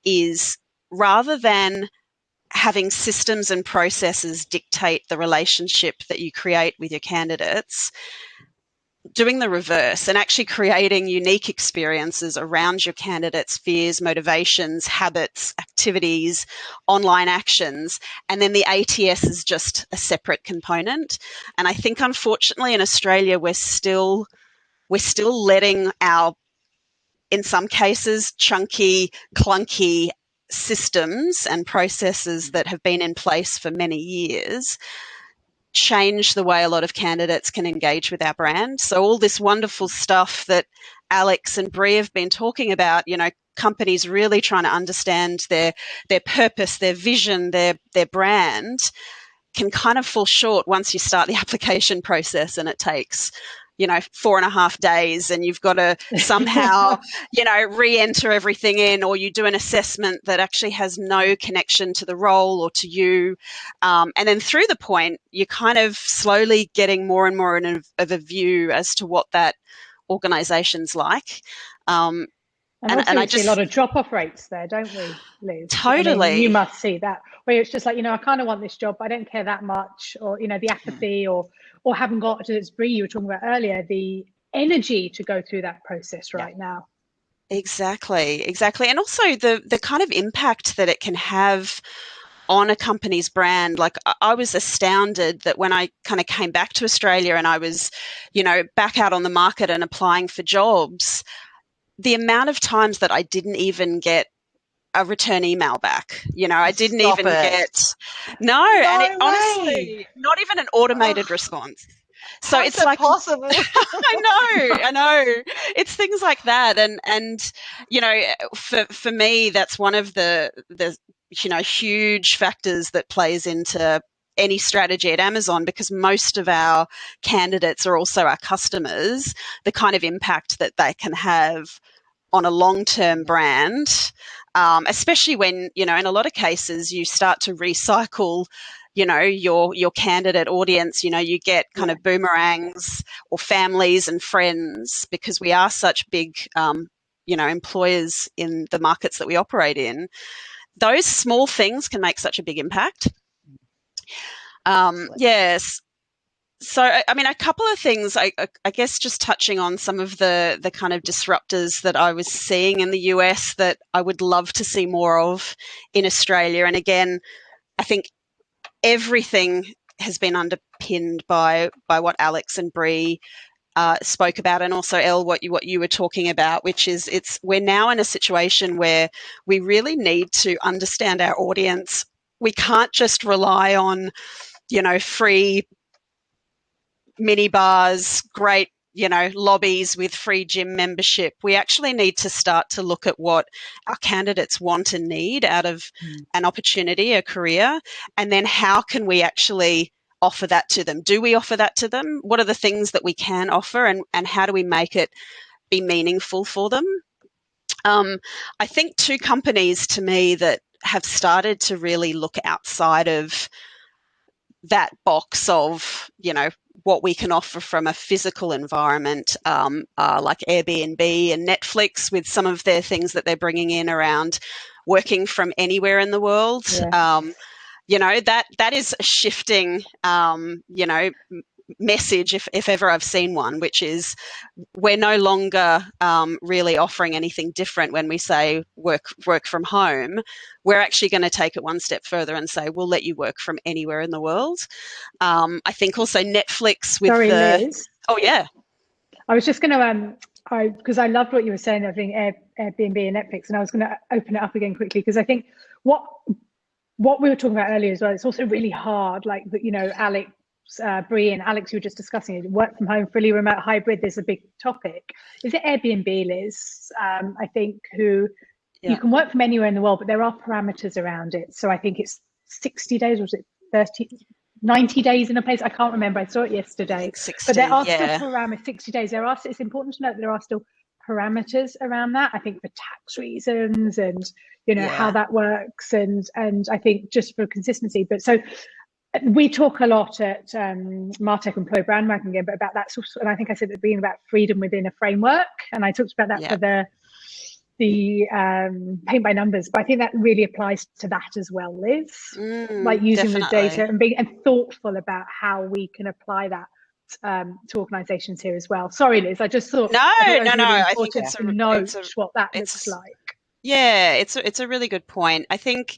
E: is rather than having systems and processes dictate the relationship that you create with your candidates, doing the reverse and actually creating unique experiences around your candidates' fears, motivations, habits, activities, online actions, and then the ATS is just a separate component. And I think unfortunately in Australia we're still letting our, in some cases, chunky, clunky systems and processes that have been in place for many years change the way a lot of candidates can engage with our brand. So all this wonderful stuff that Alex and Brie have been talking about, companies really trying to understand their purpose, their vision, their brand, can kind of fall short once you start the application process and it takes 4.5 days and you've got to somehow, re-enter everything in, or you do an assessment that actually has no connection to the role or to you. And then through the point, you're kind of slowly getting more and more of a view as to what that organization's like.
A: And also we see a lot of drop-off rates there, don't we, Liz?
E: Totally.
A: I mean, you must see that, where it's just like, I kind of want this job, but I don't care that much, or the apathy, or haven't got, as Brie you were talking about earlier, the energy to go through that process right now.
E: Exactly. And also the kind of impact that it can have on a company's brand. Like, I was astounded that when I kind of came back to Australia and I was, back out on the market and applying for jobs, the amount of times that I didn't even get a return email back. I didn't
B: Stop
E: even
B: it.
E: get and it honestly, not even an automated response. So
B: How's
E: it's
B: that
E: like
B: possible?
E: I know. It's things like that, and for me, that's one of the huge factors that plays into any strategy at Amazon, because most of our candidates are also our customers. The kind of impact that they can have on a long-term brand, especially when, in a lot of cases you start to recycle, your candidate audience, you get kind of boomerangs or families and friends, because we are such big, employers in the markets that we operate in. Those small things can make such a big impact. Yes. So, I mean, a couple of things, I guess, just touching on some of the kind of disruptors that I was seeing in the US that I would love to see more of in Australia. And again, I think everything has been underpinned by what Alex and Brie spoke about, and also Elle, what you were talking about, which is we're now in a situation where we really need to understand our audience. We can't just rely on, free mini bars, great, lobbies with free gym membership. We actually need to start to look at what our candidates want and need out of an opportunity, a career, and then how can we actually offer that to them? Do we offer that to them? What are the things that we can offer, and how do we make it be meaningful for them? I think two companies to me that have started to really look outside of that box of, what we can offer from a physical environment, like Airbnb and Netflix, with some of their things that they're bringing in around working from anywhere in the world. That is a shifting, message, if ever I've seen one, which is we're no longer really offering anything different when we say work from home. We're actually going to take it one step further and say we'll let you work from anywhere in the world. I think also Netflix with
A: Liz.
E: Oh yeah.
A: I was just going to because I loved what you were saying, I think Airbnb and Netflix, and I was going to open it up again quickly, because I think what we were talking about earlier as well, it's also really hard, like, Alex, Brie and Alex, you were just discussing it, work from home, fully remote, hybrid. There's a big topic. Is it Airbnb, Liz? I think you can work from anywhere in the world, but there are parameters around it. So I think it's 60 days, or was it 90 days in a place? I can't remember. I saw it yesterday.
E: 60,
A: but there are still parameters. 60 days. It's important to note that there are still parameters around that, I think, for tax reasons, and how that works, and I think just for consistency. But so we talk a lot at Martech Employer Brand Marketing, but about that sort of, and I think I said it being about freedom within a framework, and I talked about that for the paint by numbers, but I think that really applies to that as well, Liz. Like using the data and being thoughtful about how we can apply that to organisations here as well. Sorry, Liz, I just thought
E: really
A: I think it's important to note what that looks like.
E: Yeah, it's a really good point. I think,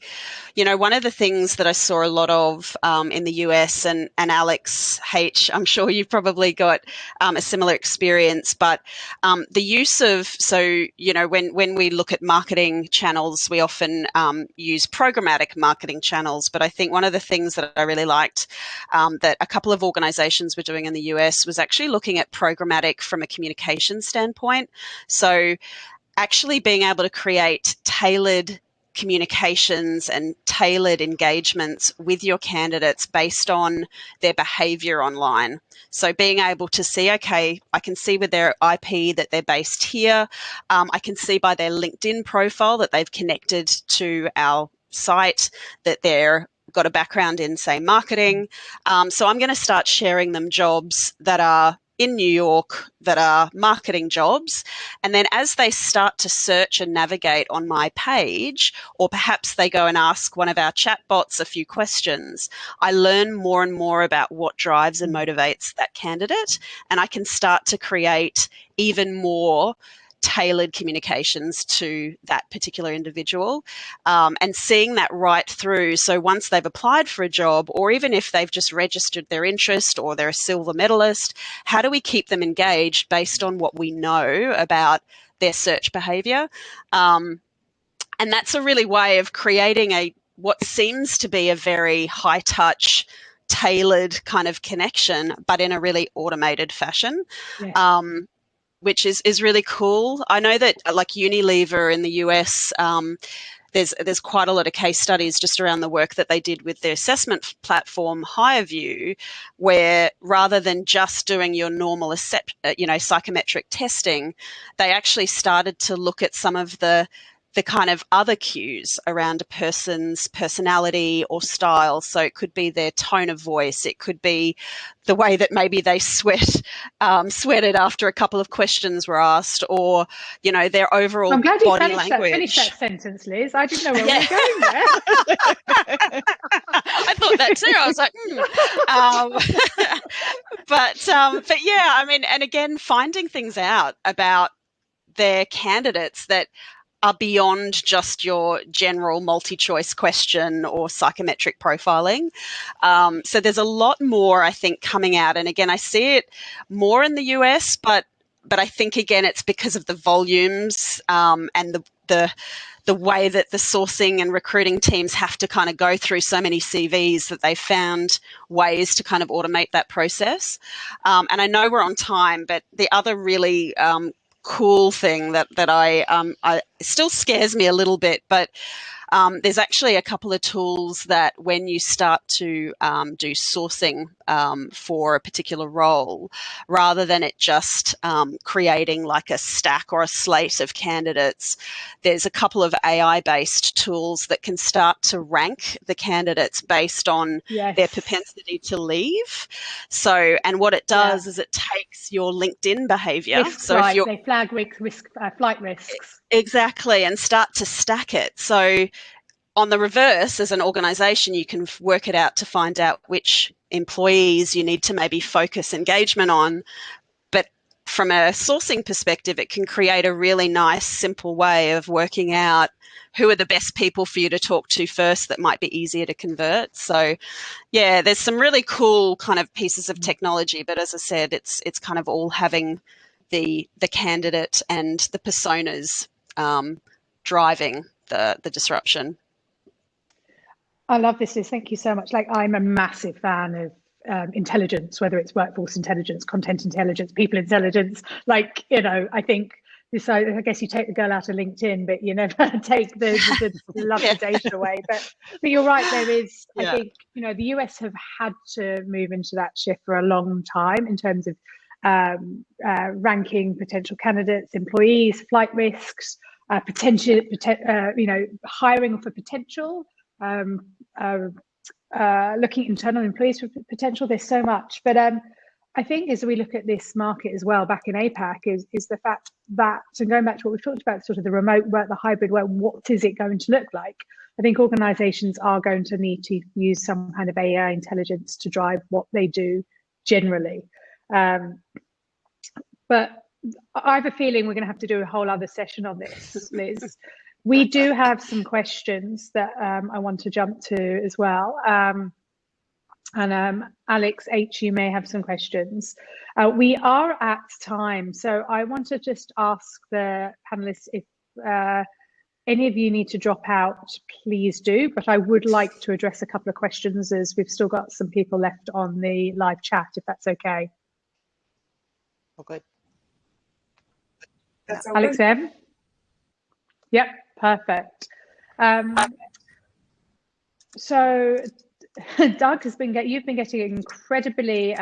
E: one of the things that I saw a lot of in the US, and Alex H, I'm sure you've probably got a similar experience, but the use of, when we look at marketing channels, we often use programmatic marketing channels. But I think one of the things that I really liked that a couple of organizations were doing in the US was actually looking at programmatic from a communication standpoint. So actually being able to create tailored communications and tailored engagements with your candidates based on their behavior online. So being able to see, okay, I can see with their IP that they're based here. I can see by their LinkedIn profile that they've connected to our site, that they're got a background in, say, marketing. So I'm going to start sharing them jobs that are in New York that are marketing jobs. And then as they start to search and navigate on my page, or perhaps they go and ask one of our chatbots a few questions, I learn more and more about what drives and motivates that candidate. And I can start to create even more tailored communications to that particular individual, and seeing that right through. So once they've applied for a job, or even if they've just registered their interest or they're a silver medalist, how do we keep them engaged based on what we know about their search behavior? And that's a really way of creating what seems to be a very high touch, tailored kind of connection, but in a really automated fashion.
A: Yeah.
E: Which is really cool. I know that like Unilever in the US, there's quite a lot of case studies just around the work that they did with their assessment platform HireView, where rather than just doing your normal psychometric testing, they actually started to look at some of the kind of other cues around a person's personality or style. So it could be their tone of voice. It could be the way that maybe they sweated after a couple of questions were asked, or, their overall
A: I'm glad you
E: body
A: finished
E: language.
A: that sentence, Liz. I didn't know where we were going there.
E: I thought that too. I was like, but yeah, I mean, and again, finding things out about their candidates that are beyond just your general multi-choice question or psychometric profiling. So there's a lot more, I think, coming out. And again, I see it more in the US, but I think, again, it's because of the volumes and the way that the sourcing and recruiting teams have to kind of go through so many CVs that they found ways to kind of automate that process. And I know we're on time, but the other really cool thing that I still scares me a little bit, but there's actually a couple of tools that when you start to do sourcing for a particular role, rather than it just creating like a stack or a slate of candidates, there's a couple of AI-based tools that can start to rank the candidates based on their propensity to leave. So, and what it does is it takes your LinkedIn behavior.
A: They flag flight risks.
E: Exactly, and start to stack it. So on the reverse, as an organisation, you can work it out to find out which employees you need to maybe focus engagement on. But from a sourcing perspective, it can create a really nice, simple way of working out who are the best people for you to talk to first that might be easier to convert. So, yeah, there's some really cool kind of pieces of technology. But as I said, it's kind of all having the candidate and the personas driving the disruption.
A: I love this, Liz. Thank you so much. Like, I'm a massive fan of intelligence, whether it's workforce intelligence, content intelligence, people intelligence. Like, I think this. I guess you take the girl out of LinkedIn, but you never take the love the data away. But you're right. There is. I think the US have had to move into that shift for a long time in terms of ranking potential candidates, employees, flight risks, potential, hiring for potential. Looking at internal employees for potential. There's so much, but I think as we look at this market as well back in APAC is the fact that, and going back to what we've talked about, sort of the remote work, the hybrid work, what is it going to look like? I think organizations are going to need to use some kind of AI intelligence to drive what they do generally. But I have a feeling we're going to have to do a whole other session on this, Liz. We do have some questions that I want to jump to as well. And Alex H, you may have some questions. We are at time, so I want to just ask the panelists if any of you need to drop out, please do. But I would like to address a couple of questions as we've still got some people left on the live chat, if that's okay.
B: Oh, good.
C: That's
A: Alex M? Yep, perfect. So Doug you've been getting incredibly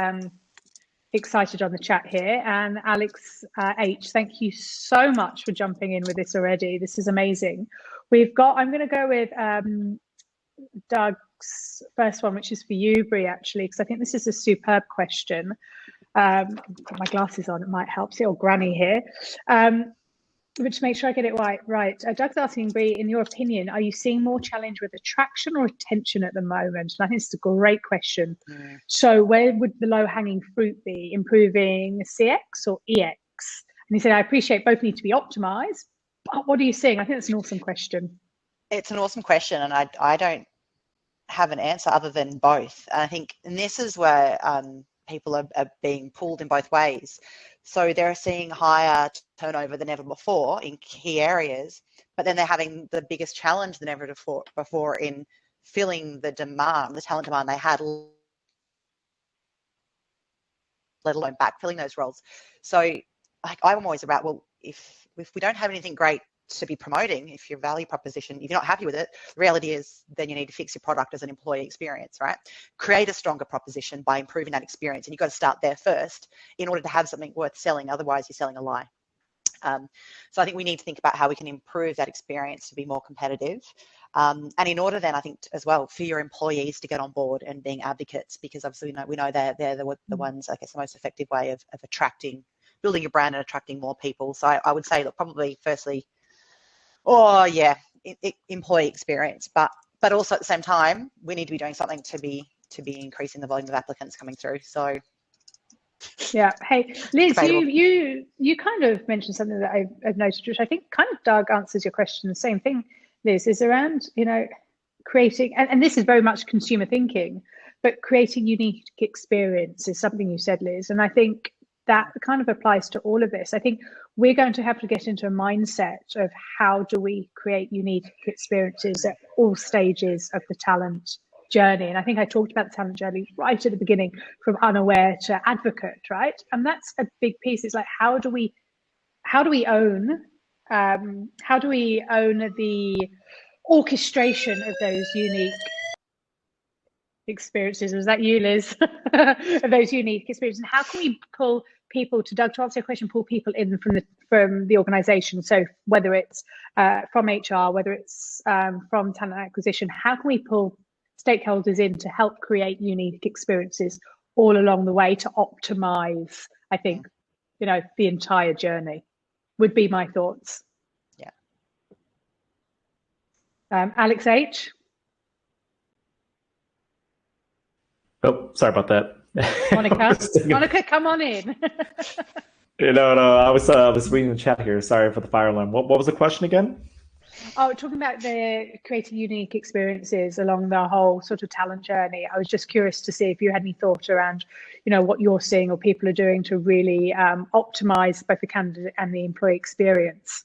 A: excited on the chat here, and Alex H, thank you so much for jumping in with this already. This is amazing. I'm going to go with Doug's first one, which is for you, Brie, actually, because I think this is a superb question. Put my glasses on, it might help. See old granny here. But to make sure I get it right. Doug's asking, Brie, in your opinion, are you seeing more challenge with attraction or retention at the moment? And I think it's a great question. So where would the low-hanging fruit be? Improving CX or EX? And he said, I appreciate both need to be optimized, but what are you seeing? I think that's an awesome question.
B: It's an awesome question, and I don't have an answer other than both. And I think, and this is where people are being pulled in both ways. So they're seeing higher turnover than ever before in key areas, but then they're having the biggest challenge than ever before in filling the demand, the talent demand they had, let alone backfilling those roles. So like, I'm always about, well, if we don't have anything great to be promoting, if your value proposition, if you're not happy with it, the reality is then you need to fix your product as an employee experience, right? Create a stronger proposition by improving that experience. And you've got to start there first in order to have something worth selling. Otherwise, you're selling a lie. So I think we need to think about how we can improve that experience to be more competitive. And in order then, I think as well, for your employees to get on board and being advocates, because obviously we know they're the ones, I guess, the most effective way of attracting, building your brand and attracting more people. So I would say that probably firstly, employee experience, but also at the same time, we need to be doing something to be increasing the volume of applicants coming through. So
A: yeah. Hey, Liz, you kind of mentioned something that I've noticed, which I think kind of Doug answers your question. The same thing, Liz, is around, creating, and this is very much consumer thinking, but creating unique experience is something you said, Liz. And I think that kind of applies to all of this. I think we're going to have to get into a mindset of how do we create unique experiences at all stages of the talent journey. And I think I talked about the talent journey right at the beginning, from unaware to advocate, right? And that's a big piece. It's like, how do we own the orchestration of those unique experiences? Was that you, Liz? Of those unique experiences, and how can we pull people, to Doug, to answer your question, pull people in from the organization? So whether it's from HR, whether it's from talent acquisition, how can we pull stakeholders in to help create unique experiences all along the way to optimize, I think, the entire journey would be my thoughts.
B: Yeah.
A: Alex H.
D: Oh, sorry about that.
A: Monica, come on in.
D: No, I was reading the chat here. Sorry for the fire alarm. What was the question again?
A: Oh, talking about the creating unique experiences along the whole sort of talent journey. I was just curious to see if you had any thought around, what you're seeing or people are doing to really optimize both the candidate and the employee experience.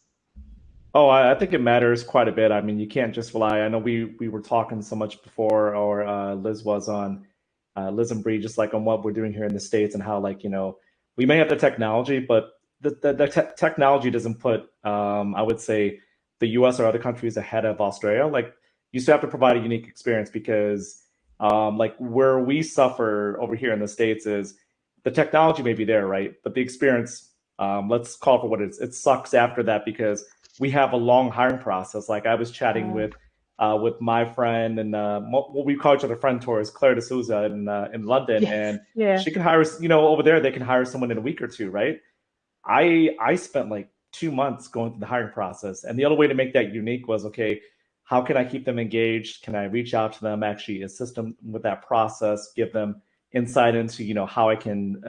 D: Oh, I think it matters quite a bit. I mean, you can't just rely. I know we were talking so much before, or Liz was on, Liz and Brie, just like on what we're doing here in the States and how, like, we may have the technology, but the technology doesn't put, I would say, the US or other countries ahead of Australia. Like, you still have to provide a unique experience, because like where we suffer over here in the States is the technology may be there, right? But the experience, let's call it for what it is. It sucks after that, because we have a long hiring process. Like, I was chatting with my friend, and what we call each other friend tours, Claire D'Souza in London.
A: Yes.
D: And she can hire, over there, they can hire someone in a week or two, right? I spent like 2 months going through the hiring process. And the other way to make that unique was, okay, how can I keep them engaged? Can I reach out to them, actually assist them with that process, give them insight into, how I can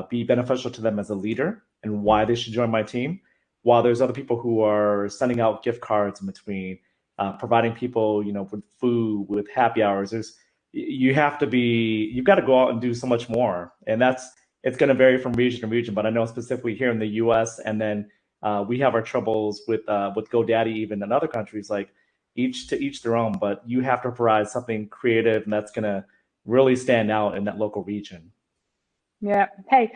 D: be beneficial to them as a leader and why they should join my team? While there's other people who are sending out gift cards in between, providing people, with food, with happy hours. You've got to go out and do so much more. And it's going to vary from region to region, but I know specifically here in the US, and then we have our troubles with GoDaddy, even in other countries, like each their own, but you have to provide something creative and that's going to really stand out in that local region.
A: Yeah. Hey,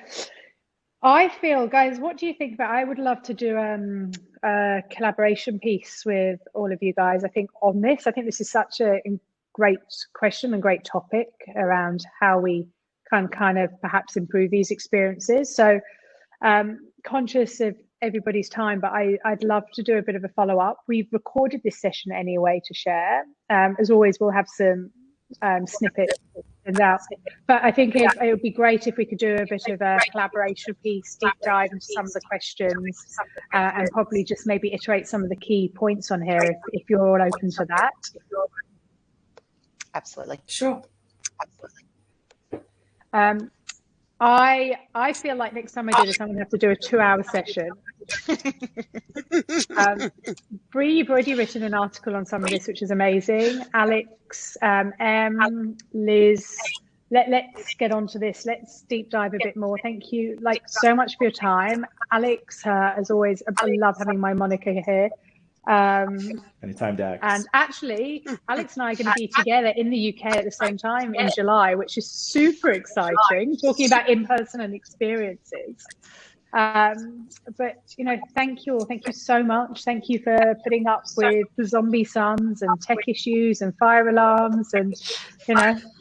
A: I feel, guys, what do you think about, I would love to do a collaboration piece with all of you guys. I think this is such a great question and great topic around how we can kind of perhaps improve these experiences. So conscious of everybody's time, but I'd love to do a bit of a follow-up. We've recorded this session anyway to share. As always, we'll have some snippets questions out. But I think it would be great if we could do a bit of a collaboration piece, deep dive into some of the questions, and probably just maybe iterate some of the key points on here if you're all open to that.
B: Absolutely.
C: Sure.
A: I feel like next time I do this, I'm going to have to do a 2-hour session. Brie, you've already written an article on some of this, which is amazing. Alex, Liz, let's get on to this. Let's deep dive a bit more. Thank you so much for your time. Alex, as always, I love having my moniker here.
D: Anytime, Dax.
A: And actually, Alex and I are going to be together in the UK at the same time in July, which is super exciting, talking about in-person and experiences. But, thank you so much. Thank you for putting up with the zombie suns and tech issues and fire alarms and,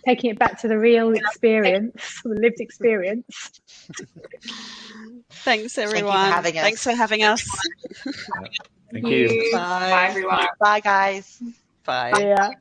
A: taking it back to the real experience, the lived experience.
E: Thanks, everyone.
B: Thanks for having us.
E: Thanks for having us.
D: Thank you.
C: Bye, everyone.
B: Bye, guys.
E: Bye.
A: Yeah.